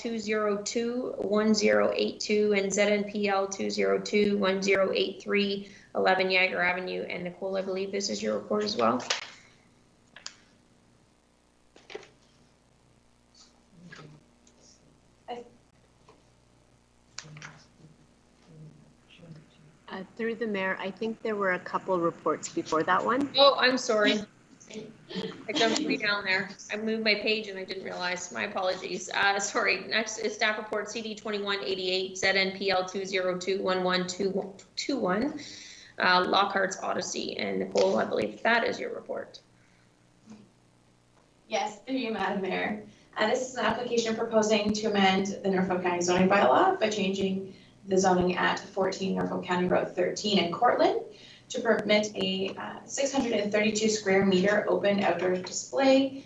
202-1082 and ZNPL 202-1083, 11 Yager Avenue. And Nicole, I believe this is your report as well. Through the mayor, I think there were a couple reports before that one. Oh, I'm sorry. I jumped way down there. I moved my page and I didn't realize. My apologies. Sorry. Next is staff report CD2188, ZNPL 202-1121, Lockhart's Odyssey. And Nicole, I believe that is your report. Yes, through you, Madam Mayor. This is an application proposing to amend the Norfolk County zoning bylaw by changing the zoning at 14 Norfolk County Road 13 in Cortland to permit a 632 square meter open outdoor display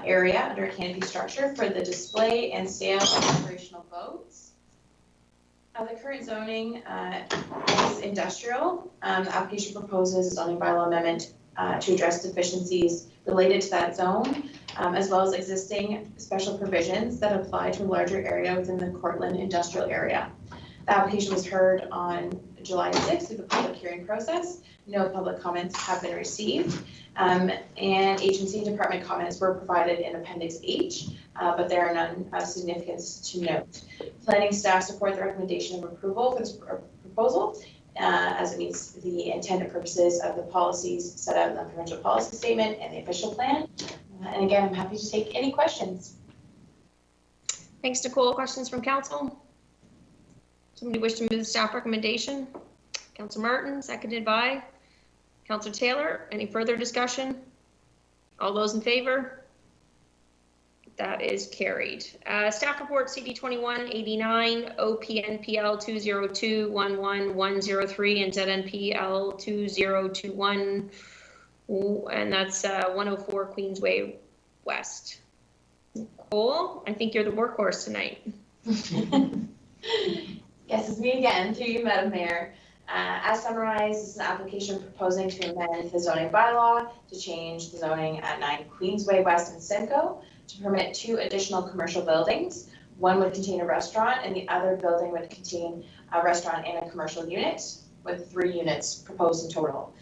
area under a canopy structure for the display and sale of recreational boats. The current zoning is industrial. The application proposes a zoning bylaw amendment to address deficiencies related to that zone, as well as existing special provisions that apply to a larger area within the Cortland industrial area. The application was heard on July 6th through the public hearing process. No public comments have been received, and agency and department comments were provided in Appendix H, but there are none of significance to note. Planning staff support the recommendation of approval for this proposal as it meets the intended purposes of the policies set out in the provincial policy statement and the official plan. And again, I'm happy to take any questions. Thanks, Nicole. Questions from council? Somebody wish to move the staff recommendation? Councillor Martin, seconded by Councillor Taylor. Any further discussion? All those in favor? That is carried. Staff report CD2189, OPNPL 202-11103 and ZNPL 2021, and that's 104 Queensway West. Nicole, I think you're the workhorse tonight. Yes, it's me again, through you, Madam Mayor. As summarized, this is an application proposing to amend the zoning bylaw to change the zoning at 9 Queensway West and Simcoe to permit 2 additional commercial buildings. One would contain a restaurant and the other building would contain a restaurant and a commercial unit, with 3 units proposed in total.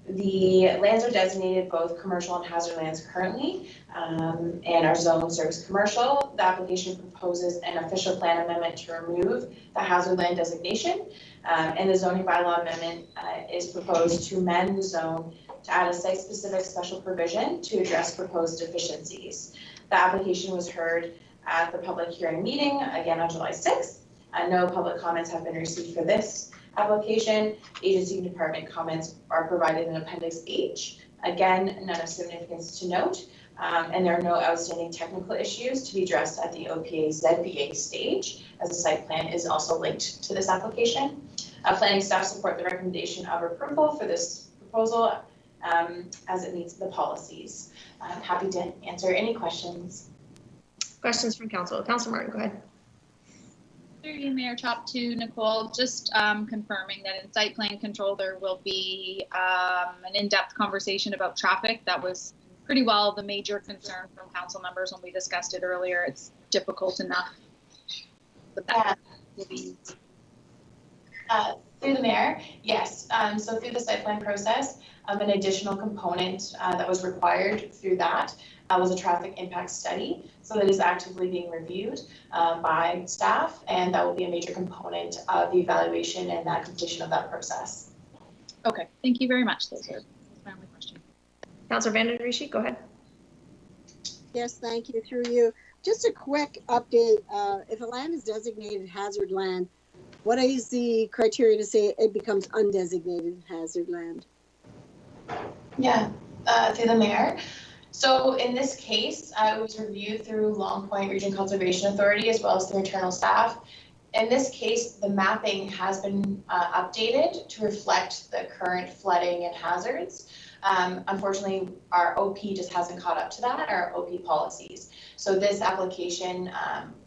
The lands are designated both commercial and hazard lands currently, and our zone serves commercial. The application proposes an official plan amendment to remove the hazard land designation, and the zoning bylaw amendment is proposed to amend the zone to add a site-specific special provision to address proposed deficiencies. The application was heard at the public hearing meeting, again on July 6th. No public comments have been received for this application. Agency and department comments are provided in Appendix H. Again, none of significance to note, and there are no outstanding technical issues to be addressed at the OPA ZBA stage, as the site plan is also linked to this application. Planning staff support the recommendation of approval for this proposal as it meets the policies. I'm happy to answer any questions. Questions from council. Councillor Martin, go ahead. Through you, Mayor Chop, to Nicole, just confirming that in site plan control there will be an in-depth conversation about traffic. That was pretty well the major concern from council members when we discussed it earlier. It's difficult enough, but that will be. Through the mayor, yes. So through the site plan process, an additional component that was required through that was a traffic impact study. So that is actively being reviewed by staff, and that will be a major component of the evaluation and that completion of that process. Okay, thank you very much. That's my only question. Councillor Van der Rishi, go ahead. Yes, thank you. Through you. Just a quick update. If a land is designated hazard land, what is the criteria to say it becomes undesignated hazard land? Yeah, through the mayor. So in this case, it was reviewed through Long Point Region Conservation Authority as well as through internal staff. In this case, the mapping has been updated to reflect the current flooding and hazards. Unfortunately, our OP just hasn't caught up to that, our OP policies. So this application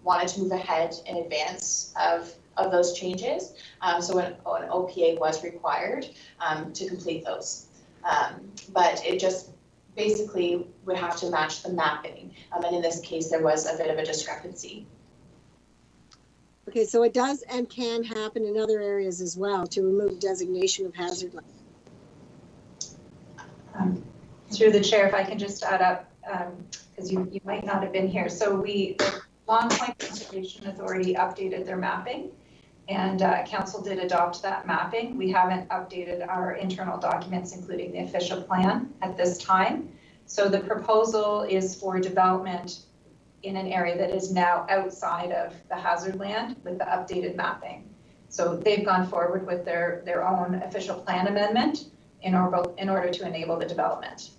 wanted to move ahead in advance of those changes. So an OPA was required to complete those. But it just basically would have to match the mapping. And in this case, there was a bit of a discrepancy. Okay, so it does and can happen in other areas as well to remove designation of hazard land. Through the chair, if I can just add up, because you might not have been here. So the Long Point Conservation Authority updated their mapping, and council did adopt that mapping. We haven't updated our internal documents, including the official plan at this time. So the proposal is for development in an area that is now outside of the hazard land with the updated mapping. So they've gone forward with their own official plan amendment in order to enable the development.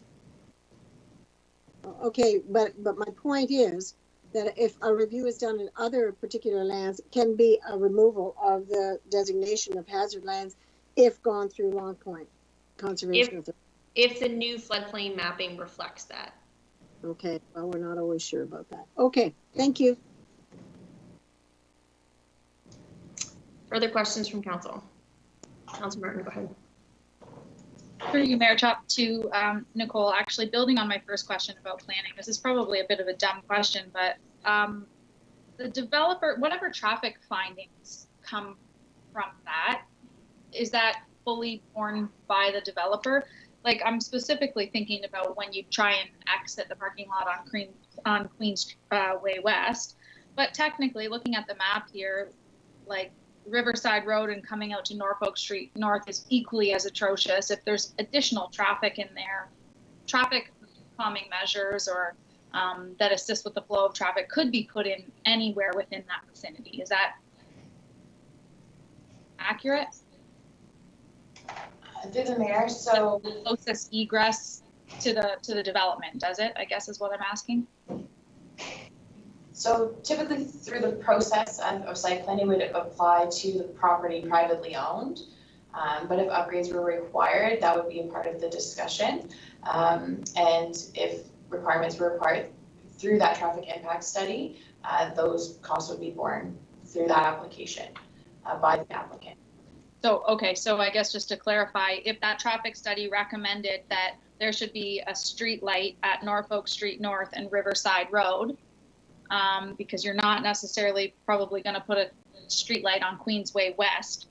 Okay, but my point is that if a review is done in other particular lands, it can be a removal of the designation of hazard lands if gone through Long Point Conservation Authority. If the new floodplain mapping reflects that. Okay, well, we're not always sure about that. Okay, thank you. Further questions from council? Councilor Martin, go ahead. Through you, Mayor Chop, to Nicole, actually building on my first question about planning, this is probably a bit of a dumb question, but the developer, whatever traffic findings come from that, is that fully borne by the developer? Like, I'm specifically thinking about when you try and exit the parking lot on Queens Way West, but technically looking at the map here, like Riverside Road and coming out to Norfolk Street North is equally as atrocious. If there's additional traffic in there, traffic calming measures or that assist with the flow of traffic could be put in anywhere within that vicinity. Is that accurate? Through the mayor, so the closest egress to the development, does it? I guess is what I'm asking. So typically through the process of site planning would apply to the property privately owned. But if upgrades were required, that would be a part of the discussion. And if requirements were required through that traffic impact study, those costs would be borne through that application by the applicant. So, okay, so I guess just to clarify, if that traffic study recommended that there should be a street light at Norfolk Street North and Riverside Road, because you're not necessarily probably going to put a street light on Queensway West,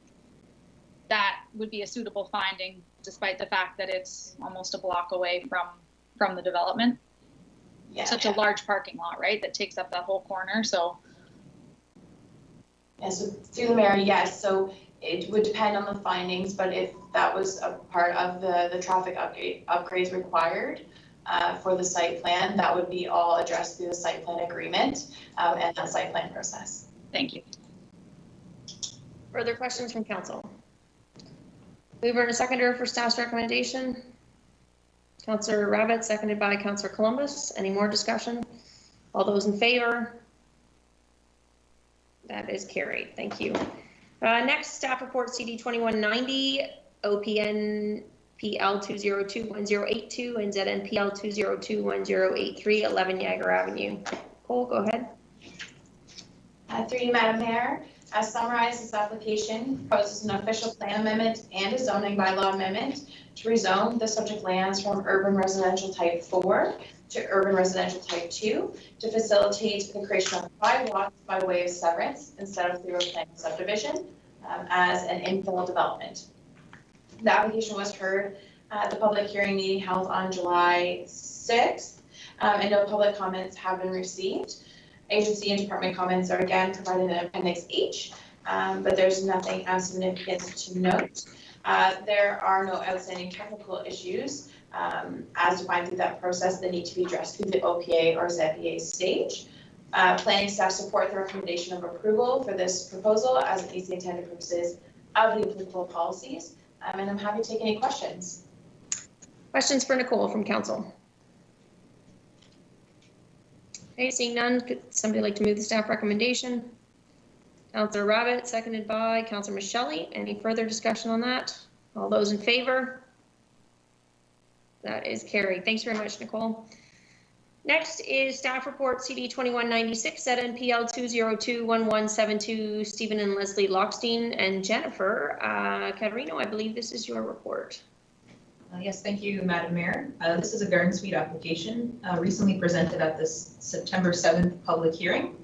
that would be a suitable finding, despite the fact that it's almost a block away from the development. Yeah. Such a large parking lot, right, that takes up that whole corner, so. Yeah, so through the mayor, yes, so it would depend on the findings, but if that was a part of the traffic upgrades required for the site plan, that would be all addressed through the site plan agreement and that site plan process. Thank you. Further questions from council? Mover and a seconder for staff's recommendation. Councillor Rabbit, seconded by Councillor Columbus. Any more discussion? All those in favor? That is carried. Thank you. Next, staff report CD 2190, OPN PL 2021082 and ZNPL 2021083, 11 Niagara Avenue. Cole, go ahead. Through you, Madam Mayor, as summarized, this application proposes an official plan amendment and a zoning bylaw amendment to rezone the subject lands from urban residential type 4 to urban residential type 2 to facilitate the creation of 5 lots by way of severance instead of through a planned subdivision. as an infill development. The application was heard at the public hearing meeting held on July 6th, and no public comments have been received. Agency and department comments are again provided in Appendix H, but there's nothing of significance to note. There are no outstanding technical issues as defined through that process that need to be addressed through the OPA or ZPA stage. Planning staff support the recommendation of approval for this proposal as it meets the intended purposes of the applicable policies, and I'm happy to take any questions. Questions for Nicole from council? Okay, seeing none, could somebody like to move the staff recommendation? Councillor Rabbit, seconded by Councillor Michelli. Any further discussion on that? All those in favor? That is carried. Thanks very much, Nicole. Next is staff report CD 2196 at NPL 2021172, Stephen and Leslie Lockstein and Jennifer. Caterino, I believe this is your report. Yes, thank you, Madam Mayor. This is a garden suite application recently presented at this September 7th public hearing.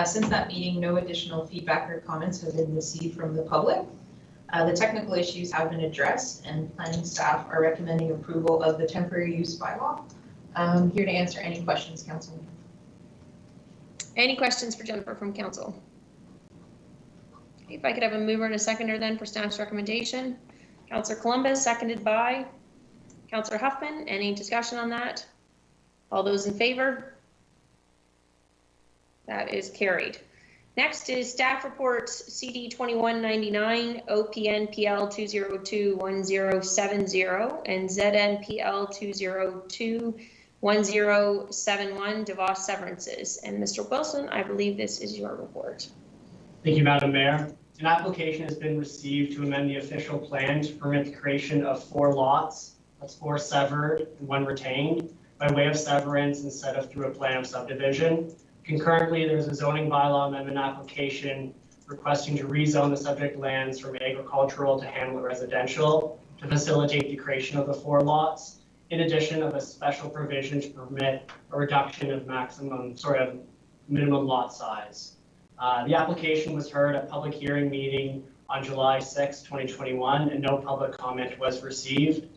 Since that meeting, no additional feedback or comments have been received from the public. The technical issues have been addressed and planning staff are recommending approval of the temporary use bylaw. I'm here to answer any questions, Council. Any questions for Jennifer from council? Okay, if I could have a mover and a seconder then for staff's recommendation. Councillor Columbus, seconded by Councillor Huffman. Any discussion on that? All those in favor? That is carried. Next is staff reports CD 2199, OPNPL 2021070, and ZNPL 2021071, DeVos severances. And Mr. Wilson, I believe this is your report. Thank you, Madam Mayor. An application has been received to amend the official plan to permit the creation of 4 lots. That's 4 severed and 1 retained by way of severance instead of through a plan of subdivision. Concurrently, there's a zoning bylaw amendment application requesting to rezone the subject lands from agricultural to hamlet residential to facilitate the creation of the 4 lots. In addition of a special provision to permit a reduction of minimum lot size. The application was heard at public hearing meeting on July 6, 2021, and no public comment was received.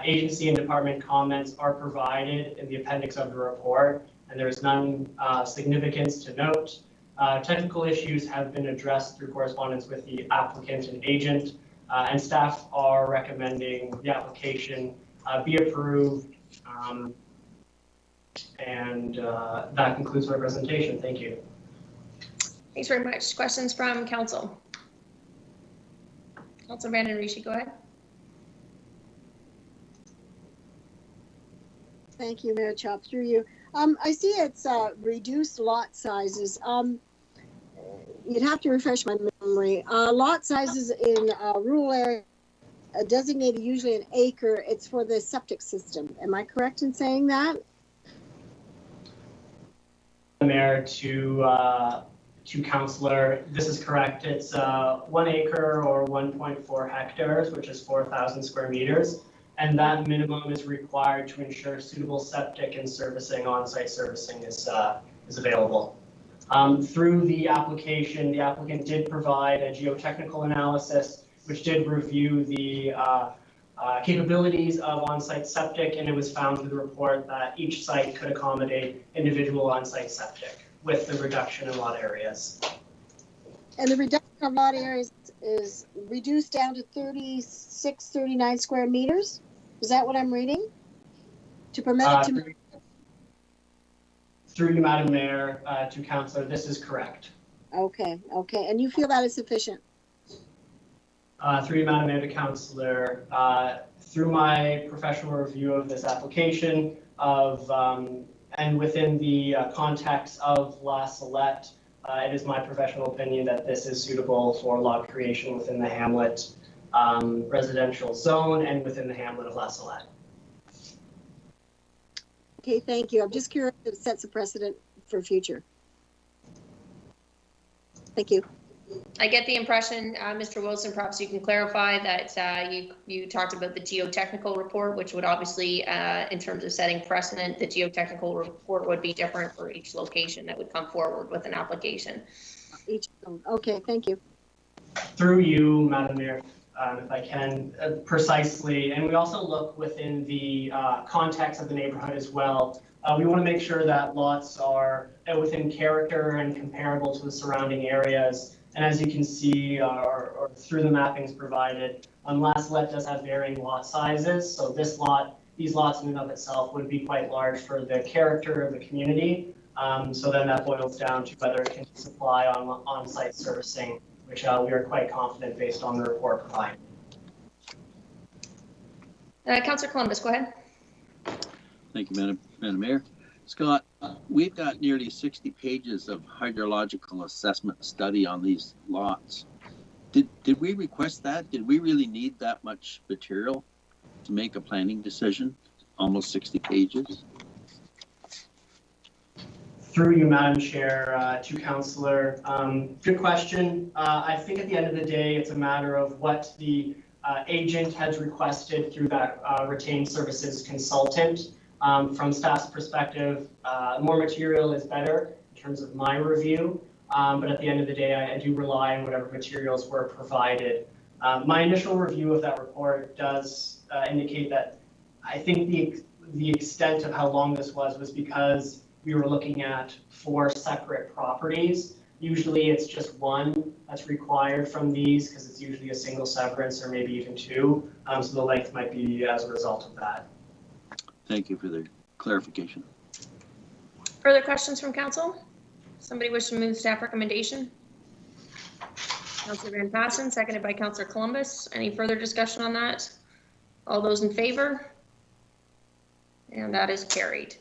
Agency and department comments are provided in the appendix of the report, and there is none significance to note. Technical issues have been addressed through correspondence with the applicant and agent, and staff are recommending the application be approved. That concludes my presentation. Thank you. Thanks very much. Questions from council? Councillor Vanden Rishi, go ahead. Thank you, Mayor Chop, through you. I see it's reduced lot sizes. You'd have to refresh my memory. Lot sizes in rural area designated usually an acre. It's for the septic system. Am I correct in saying that? Mayor, to councillor, this is correct. It's 1 acre or 1.4 hectares, which is 4,000 square meters. And that minimum is required to ensure suitable septic and servicing, on-site servicing is available. Through the application, the applicant did provide a geotechnical analysis, which did review the capabilities of on-site septic, and it was found through the report that each site could accommodate individual on-site septic with the reduction in lot areas. And the reduction of lot areas is reduced down to 36, 39 square meters? Is that what I'm reading? To permit it to... Through you, Madam Mayor, to councillor, this is correct. Okay, okay. And you feel that is sufficient? Through you, Madam Mayor, to councillor, through my professional review of this application and within the context of La Salette, it is my professional opinion that this is suitable for lot creation within the hamlet residential zone and within the hamlet of La Salette. Okay, thank you. I'm just curious if it sets a precedent for future. Thank you. I get the impression, Mr. Wilson, perhaps you can clarify that you talked about the geotechnical report, which would obviously, in terms of setting precedent, the geotechnical report would be different for each location that would come forward with an application. Okay, thank you. Through you, Madam Mayor, if I can, precisely, and we also look within the context of the neighborhood as well. We want to make sure that lots are within character and comparable to the surrounding areas. And as you can see, or through the mappings provided, Last Let does have varying lot sizes. So these lots in and of itself would be quite large for the character of the community. So then that boils down to whether it can supply on-site servicing, which we are quite confident based on the report provided. Councillor Columbus, go ahead. Thank you, Madam Mayor. Scott, we've got nearly 60 pages of hydrological assessment study on these lots. Did we request that? Did we really need that much material to make a planning decision? Almost 60 pages? Through you, Madam Chair, to Councillor. Good question. I think at the end of the day, it's a matter of what the agent has requested through that retained services consultant. From staff's perspective, more material is better in terms of my review, but at the end of the day, I do rely on whatever materials were provided. My initial review of that report does indicate that I think the extent of how long this was because we were looking at 4 separate properties. Usually it's just one that's required from these because it's usually a single severance or maybe even 2. So the length might be as a result of that. Thank you for the clarification. Further questions from council? Somebody wish to move staff recommendation? Councillor Van Passen, seconded by Councillor Columbus. Any further discussion on that? All those in favor? And that is carried.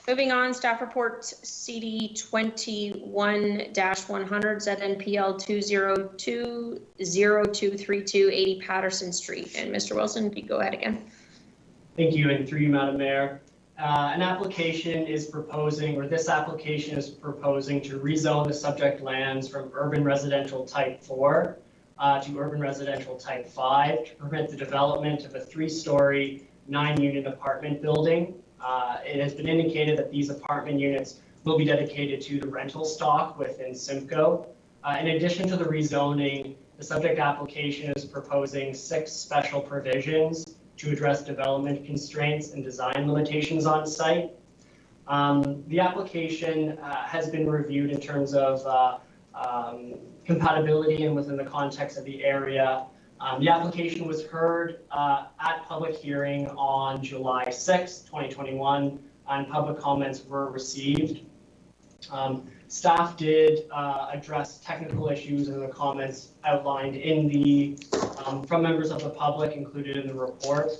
Moving on, staff report CD 21-100 ZNPL 2020232 80 Patterson Street. And Mr. Wilson, if you go ahead again. Thank you, and through you, Madam Mayor. An application is proposing, or this application is proposing to rezone the subject lands from urban residential type 4 to urban residential type 5 to permit the development of a 3-story, 9-unit apartment building. It has been indicated that these apartment units will be dedicated to the rental stock within Simcoe. In addition to the rezoning, the subject application is proposing 6 special provisions to address development constraints and design limitations on site. The application has been reviewed in terms of compatibility and within the context of the area. The application was heard at public hearing on July 6, 2021, and public comments were received. Staff did address technical issues in the comments outlined in the from members of the public included in the report.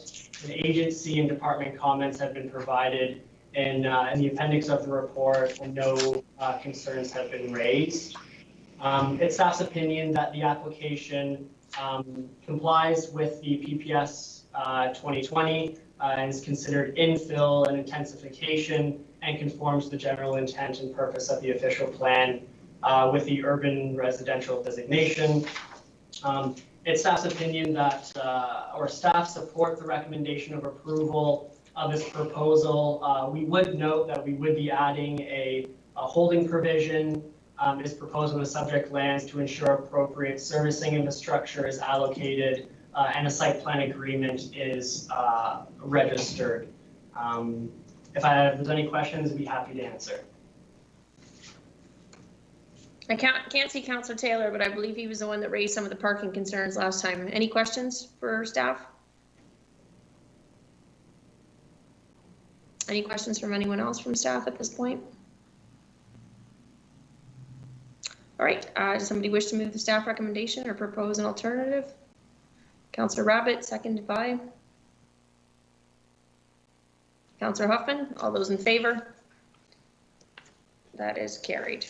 The agency and department comments have been provided in the appendix of the report, and no concerns have been raised. It's staff's opinion that the application complies with the PPS 2020 and is considered infill and intensification and conforms to the general intent and purpose of the official plan with the urban residential designation. It's staff's opinion that, or staff support the recommendation of approval of this proposal. We would note that we would be adding a holding provision is proposed on the subject lands to ensure appropriate servicing infrastructure is allocated and a site plan agreement is registered. If there's any questions, I'd be happy to answer. I can't see Councillor Taylor, but I believe he was the one that raised some of the parking concerns last time. Any questions for staff? Any questions from anyone else from staff at this point? All right, does somebody wish to move the staff recommendation or propose an alternative? Councillor Rabbit, seconded by Councillor Huffman. All those in favor? That is carried.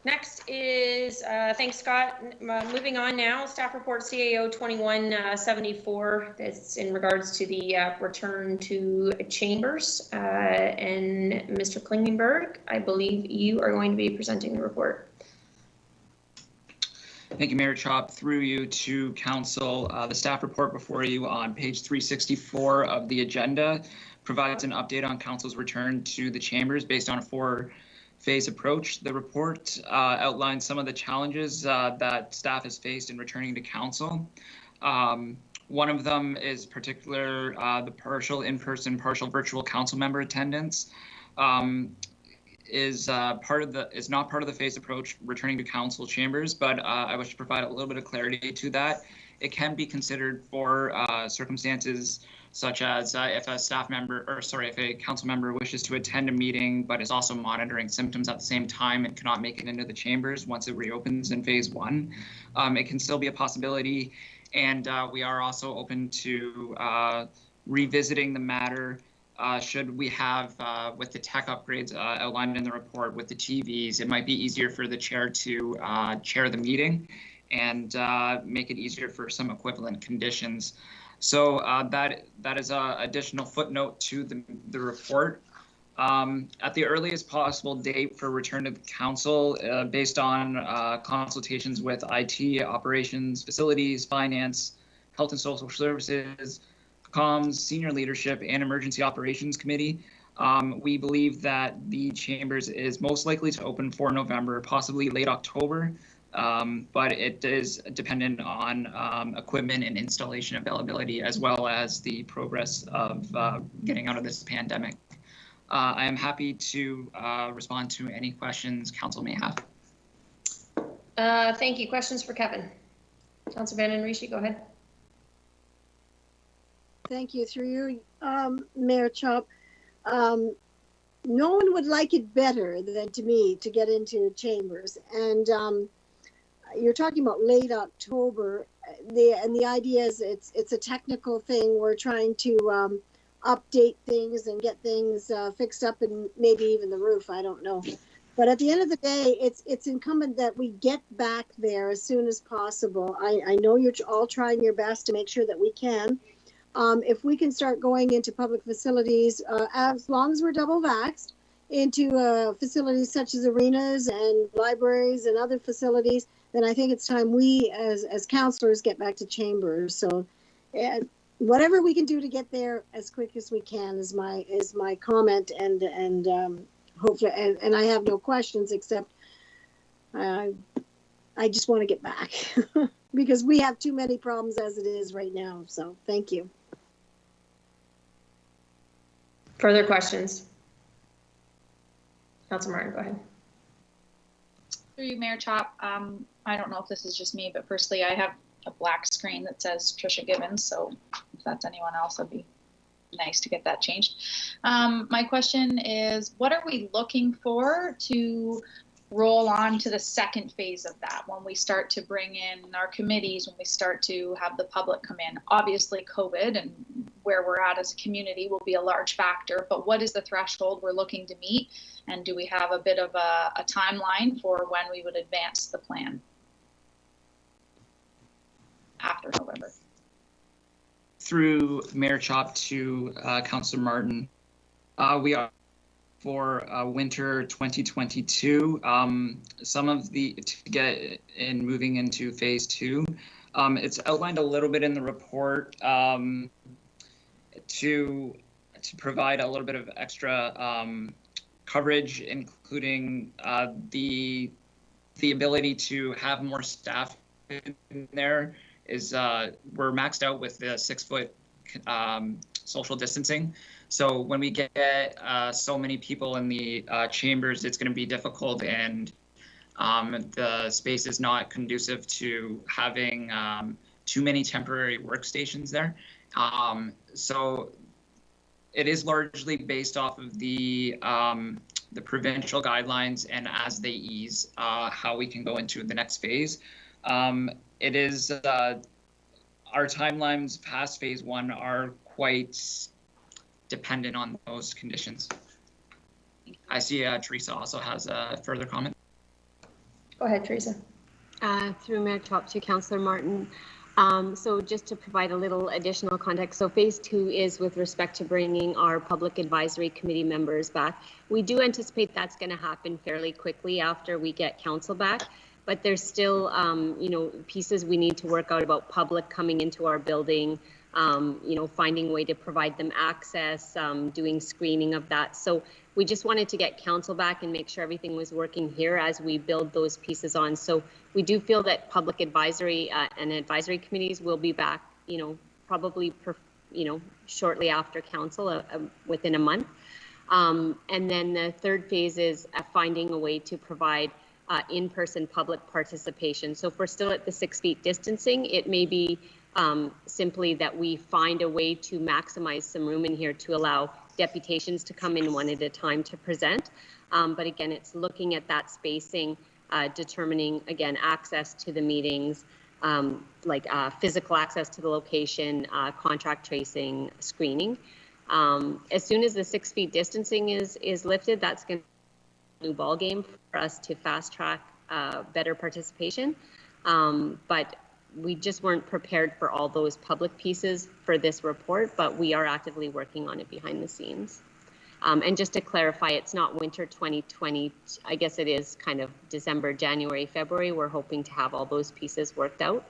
Next is, thanks Scott. Moving on now, staff report CAO 2174. That's in regards to the return to chambers. And Mr. Klingenberg, I believe you are going to be presenting the report. Thank you, Mayor Chop. Through you to council, the staff report before you on page 364 of the agenda provides an update on council's return to the chambers based on a 4 phase approach. The report outlines some of the challenges that staff has faced in returning to council. One of them is particular the partial in-person, partial virtual council member attendance. Is not part of the phased approach returning to council chambers, but I wish to provide a little bit of clarity to that. It can be considered for circumstances such as if a council member wishes to attend a meeting but is also monitoring symptoms at the same time and cannot make it into the chambers once it reopens in phase 1. It can still be a possibility, and we are also open to revisiting the matter should we have, with the tech upgrades outlined in the report with the TVs, it might be easier for the chair to chair the meeting and make it easier for some equivalent conditions. So that is an additional footnote to the report. At the earliest possible date for return to the council, based on consultations with IT, operations, facilities, finance, health and social services, comms, senior leadership, and emergency operations committee, we believe that the chambers is most likely to open for November, possibly late October, but it is dependent on equipment and installation availability, as well as the progress of getting out of this pandemic. I am happy to respond to any questions council may have. Thank you. Questions for Kevin? Councilor Van Rishi, go ahead. Thank you. Through you, Mayor Chop. No one would like it better than to me to get into chambers. And you're talking about late October. The idea is it's a technical thing. We're trying to update things and get things fixed up, and maybe even the roof. I don't know. But at the end of the day, it's incumbent that we get back there as soon as possible. I know you're all trying your best to make sure that we can. If we can start going into public facilities, as long as we're double vaxxed, into facilities such as arenas and libraries and other facilities, then I think it's time we, as councillors, get back to chambers. So, whatever we can do to get there as quick as we can is my comment, and hopefully, and I have no questions except I just want to get back because we have too many problems as it is right now. So, thank you. Further questions? Councilor Martin, go ahead. Through you, Mayor Chop. I don't know if this is just me, but firstly, I have a black screen that says Trisha Gibbons, so if that's anyone else, it'd be nice to get that changed. My question is, what are we looking for to roll on to the second phase of that, when we start to bring in our committees, when we start to have the public come in? Obviously, COVID and where we're at as a community will be a large factor, but what is the threshold we're looking to meet? And do we have a bit of a timeline for when we would advance the plan after November? Through Mayor Chop to Councillor Martin, we are for winter 2022. Some of to get in moving into phase 2. It's outlined a little bit in the report to provide a little bit of extra coverage, including the ability to have more staff in there. We're maxed out with the 6-foot social distancing. So when we get so many people in the chambers, it's going to be difficult, and the space is not conducive to having too many temporary workstations there. So it is largely based off of the provincial guidelines, and as they ease, how we can go into the next phase. It is our timelines past phase 1 are quite dependent on those conditions. I see Teresa also has a further comment. Go ahead, Teresa. Through Mayor Chop to Councillor Martin. So just to provide a little additional context, so phase 2 is with respect to bringing our public advisory committee members back. We do anticipate that's going to happen fairly quickly after we get council back, but there's still, pieces we need to work out about public coming into our building, finding a way to provide them access, doing screening of that. So we just wanted to get council back and make sure everything was working here as we build those pieces on. So we do feel that public advisory and advisory committees will be back, probably, shortly after council, within a month. And then the third phase is finding a way to provide in-person public participation. So if we're still at the 6 feet distancing, it may be simply that we find a way to maximize some room in here to allow deputations to come in one at a time to present. But again, it's looking at that spacing, determining, again, access to the meetings, physical access to the location, contact tracing, screening. As soon as the 6 feet distancing is lifted, that's going to be a new ball game for us to fast track better participation. But we just weren't prepared for all those public pieces for this report, but we are actively working on it behind the scenes. And just to clarify, it's not winter 2020. I guess it is kind of December, January, February. We're hoping to have all those pieces worked out.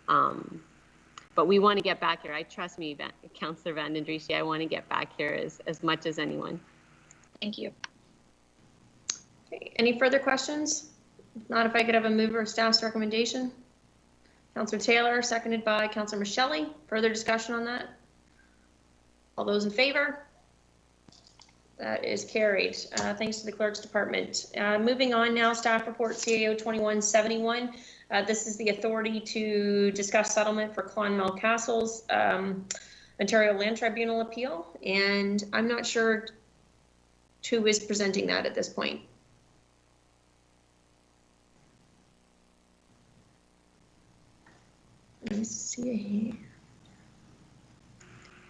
But we want to get back here. Trust me, Councillor Van den Driesche, I want to get back here as much as anyone. Thank you. Okay, any further questions? If not, if I could have a mover of staff's recommendation. Councillor Taylor, seconded by Councillor Michelli. Further discussion on that? All those in favor? That is carried. Thanks to the clerk's department. Moving on now, staff report CAO 2171. This is the authority to discuss settlement for Klonmel Castle's Ontario Land Tribunal appeal, and I'm not sure who is presenting that at this point. Let me see.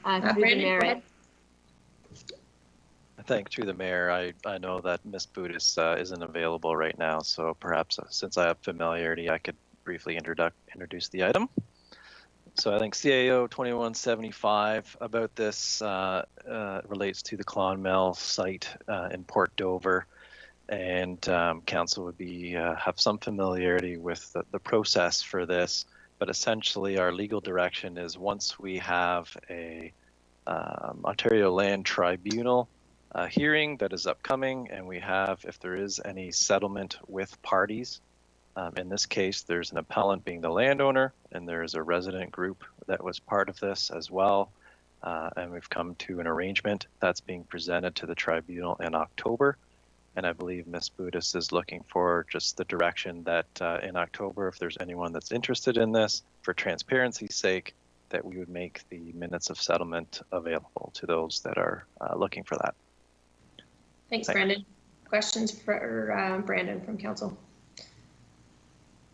Brandon, Through the mayor, I know that Ms. Budis isn't available right now, so perhaps since I have familiarity, I could briefly introduce the item. So I think CAO 2175 about this relates to the Klonmel site in Port Dover, and council would have some familiarity with the process for this. But essentially, our legal direction is once we have a Ontario Land Tribunal hearing that is upcoming, and we have, if there is any settlement with parties, in this case, there's an appellant being the landowner, and there is a resident group that was part of this as well, and we've come to an arrangement that's being presented to the tribunal in October. And I believe Ms. Budis is looking for just the direction that in October, if there's anyone that's interested in this, for transparency's sake, that we would make the minutes of settlement available to those that are looking for that. Thanks, Brandon. Questions for Brandon from council?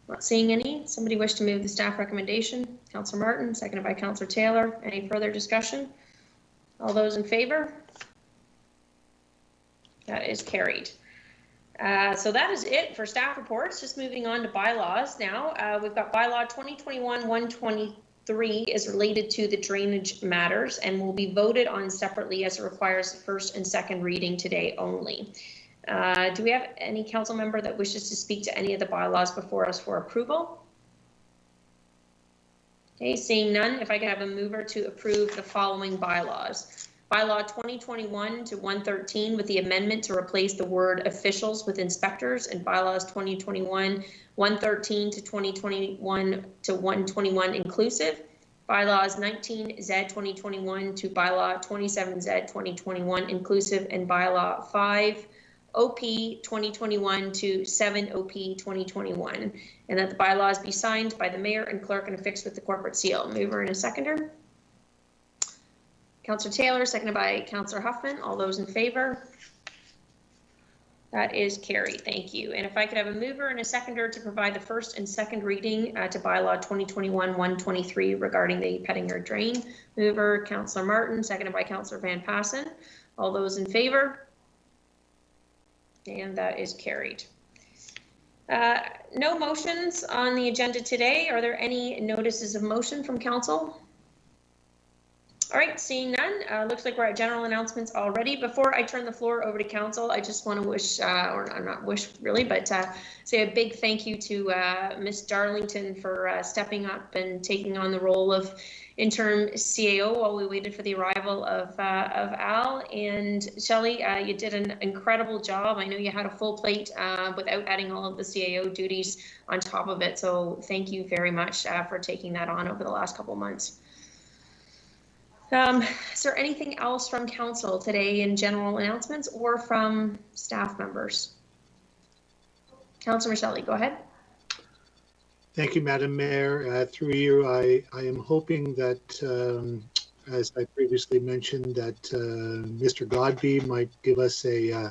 Not seeing any. Somebody wish to move the staff recommendation? Councillor Martin, seconded by Councillor Taylor. Any further discussion? All those in favor? That is carried. So that is it for staff reports. Just moving on to bylaws now. We've got bylaw 2021-123 is related to the drainage matters and will be voted on separately as it requires the first and second reading today only. Do we have any council member that wishes to speak to any of the bylaws before us for approval? Okay, seeing none, if I could have a mover to approve the following bylaws. Bylaw 2021-113 with the amendment to replace the word officials with inspectors, and bylaws 2021-113 to 2021-121 inclusive. Bylaws 19Z 2021 to bylaw 27Z 2021 inclusive, and bylaw 5 OP 2021 to 7 OP 2021, and that the bylaws be signed by the mayor and clerk and affixed with the corporate seal. Mover and a seconder. Councillor Taylor, seconded by Councillor Huffman. All those in favor? That is carried. Thank you. And if I could have a mover and a seconder to provide the first and second reading to bylaw 2021-123 regarding the Pettinger drain. Mover, Councillor Martin, seconded by Councillor Van Passen. All those in favor? And that is carried. No motions on the agenda today. Are there any notices of motion from council? All right, seeing none, looks like we're at general announcements already. Before I turn the floor over to council, I just want to wish, or not wish really, but say a big thank you to Miss Darlington for stepping up and taking on the role of interim CAO while we waited for the arrival of Al. And Shelley, you did an incredible job. I know you had a full plate without adding all of the CAO duties on top of it. So thank you very much for taking that on over the last couple months. Is there anything else from council today in general announcements or from staff members? Councillor Shelley, go ahead. Thank you, Madam Mayor. Through you, I am hoping that, as I previously mentioned, that Mr. Godby might give us a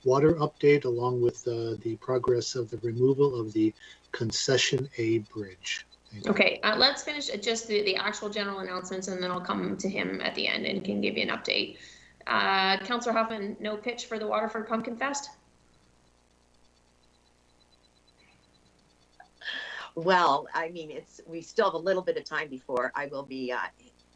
water update along with the progress of the removal of the Concession A Bridge. Okay, let's finish just the actual general announcements, and then I'll come to him at the end and can give you an update. Councillor Huffman, no pitch for the Waterford Pumpkin Fest? Well, I mean, we still have a little bit of time before I will be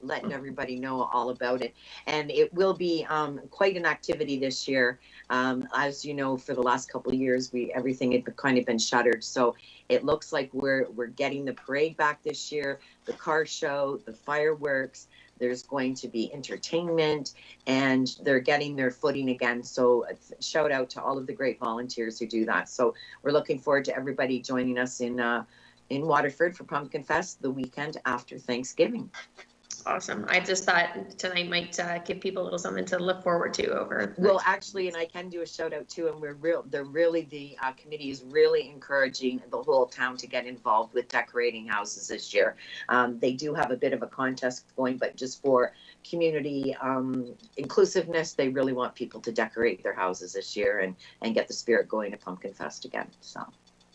letting everybody know all about it. And it will be quite an activity this year. As you know, for the last couple of years, everything had kind of been shuttered. So it looks like we're getting the parade back this year, the car show, the fireworks. There's going to be entertainment, and they're getting their footing again. So shout out to all of the great volunteers who do that. So we're looking forward to everybody joining us in Waterford for Pumpkin Fest the weekend after Thanksgiving. Awesome. I just thought tonight might give people a little something to look forward to over. Well, actually, and I can do a shout out too, and the committee is really encouraging the whole town to get involved with decorating houses this year. They do have a bit of a contest going, but just for community inclusiveness, they really want people to decorate their houses this year and get the spirit going at Pumpkin Fest again. So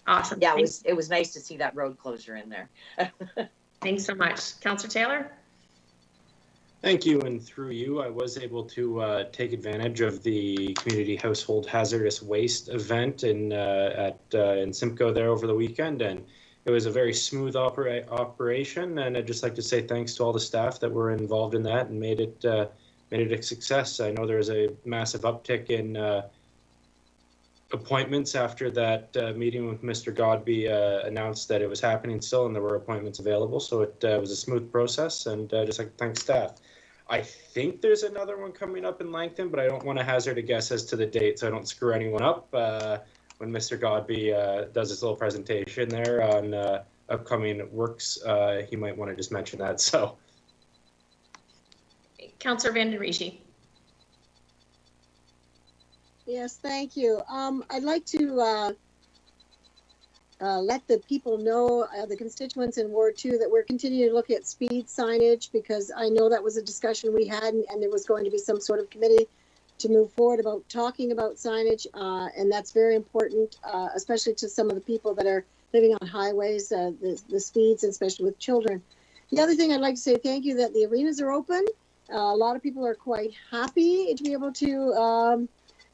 awesome. Yeah, it was nice to see that road closure in there. Thanks so much. Councillor Taylor? Thank you, and through you, I was able to take advantage of the community household hazardous waste event in Simcoe there over the weekend, and it was a very smooth operation. And I'd just like to say thanks to all the staff that were involved in that and made it a success. I know there's a massive uptick in appointments after that meeting with Mr. Godby announced that it was happening still, and there were appointments available. So it was a smooth process, and just like to thank staff. I think there's another one coming up in Langton, but I don't want to hazard a guess as to the date, so I don't screw anyone up. When Mr. Godby does his little presentation there on upcoming works, he might want to just mention that. So, Councillor Van den Riche. Yes, thank you. I'd like to let the people know, the constituents in Ward 2, that we're continuing to look at speed signage, because I know that was a discussion we had, and there was going to be some sort of committee to move forward about talking about signage, and that's very important, especially to some of the people that are living on highways, the speeds, especially with children. The other thing I'd like to say, thank you that the arenas are open. A lot of people are quite happy to be able to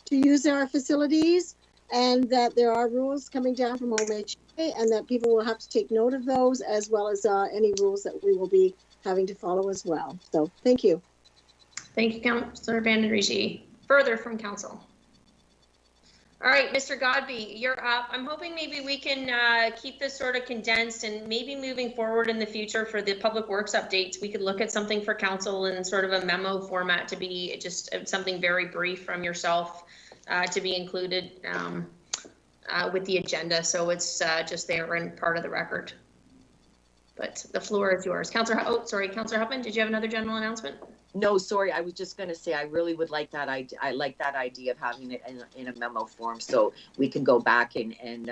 use our facilities, and that there are rules coming down from OMHA, and that people will have to take note of those, as well as any rules that we will be having to follow as well. So thank you. Thank you, Councillor Van den Riche. Further from council. All right, Mr. Godby, you're up. I'm hoping maybe we can keep this sort of condensed, and maybe moving forward in the future for the public works updates, we could look at something for council in sort of a memo format, to be just something very brief from yourself to be included with the agenda. So it's just there and part of the record. But the floor is yours. Councillor Huffman, did you have another general announcement? No, sorry. I was just going to say I really would like that. I like that idea of having it in a memo form, so we can go back and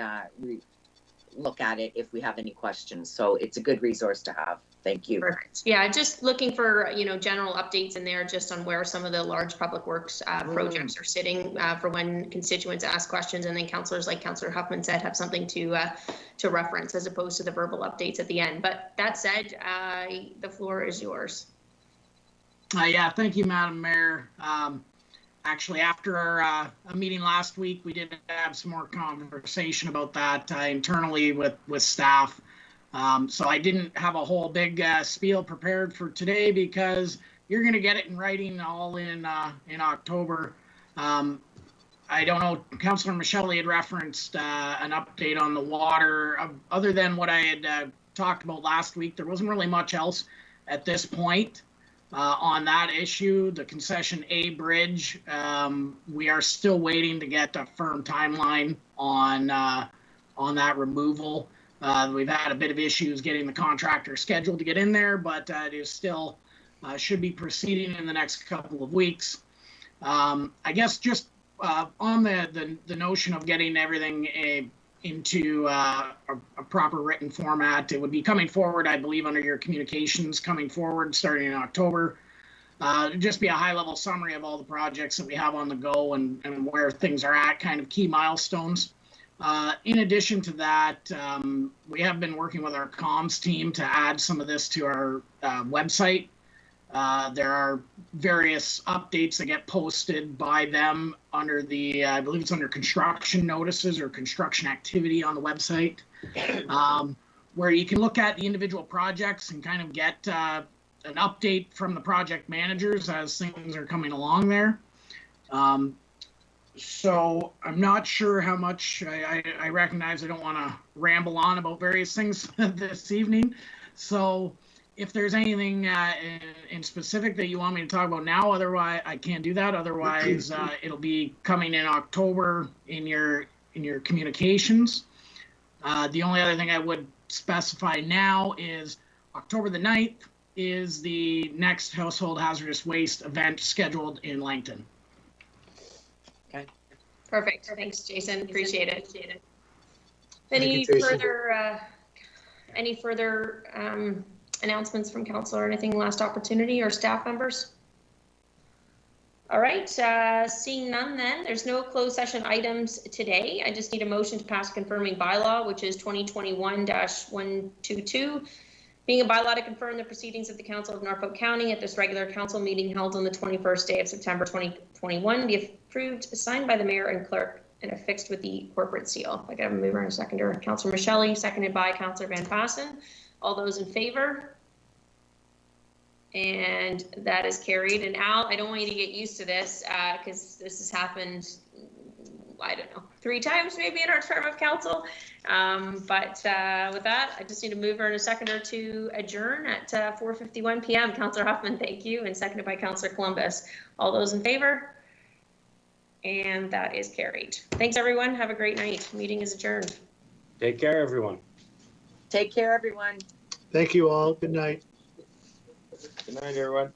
look at it if we have any questions. So it's a good resource to have. Thank you. Perfect. Yeah, just looking for general updates in there, just on where some of the large public works projects are sitting for when constituents ask questions, and then councillors, like Councillor Huffman said, have something to reference as opposed to the verbal updates at the end. But that said, the floor is yours. Yeah, thank you, Madam Mayor. Actually, after our meeting last week, we did have some more conversation about that internally with staff. So I didn't have a whole big spiel prepared for today, because you're going to get it in writing all in October. I don't know, Councillor Michelle had referenced an update on the water. Other than what I had talked about last week, there wasn't really much else at this point on that issue. The Concession A bridge, we are still waiting to get a firm timeline on that removal. We've had a bit of issues getting the contractor scheduled to get in there, but it is still should be proceeding in the next couple of weeks. I guess just on the notion of getting everything into a proper written format, it would be coming forward, I believe, under your communications coming forward starting in October. Just be a high-level summary of all the projects that we have on the go and where things are at, kind of key milestones. In addition to that, we have been working with our comms team to add some of this to our website. There are various updates that get posted by them under the, I believe it's under construction notices or construction activity on the website, where you can look at the individual projects and kind of get an update from the project managers as things are coming along there. So I'm not sure how much I recognize I don't want to ramble on about various things this evening. So if there's anything in specific that you want me to talk about now, otherwise I can't do that. Otherwise, it'll be coming in October in your communications. The only other thing I would specify now is October the 9th is the next household hazardous waste event scheduled in Langton. Okay. Perfect. Thanks, Jason. Appreciate it. Thank you, Jason. Any further announcements from council or anything, last opportunity, or staff members? All right, seeing none then, there's no closed session items today. I just need a motion to pass confirming bylaw, which is 2021-122, being a bylaw to confirm the proceedings of the Council of Norfolk County at this regular council meeting held on the 21st day of September 2021, be approved, signed by the mayor and clerk, and affixed with the corporate seal. I got a mover and a seconder. Councillor Michelle, seconded by Councillor Van Passen. All those in favor? And that is carried. And Al, I don't want you to get used to this because this has happened, I don't know, 3 times maybe in our term of council. But with that, I just need a mover and a seconder to adjourn at 4:51 p.m. Councillor Huffman, thank you. And seconded by Councillor Columbus. All those in favor? And that is carried. Thanks, everyone. Have a great night. Meeting is adjourned. Take care, everyone. Take care, everyone. Thank you all. Good night. Good night, everyone.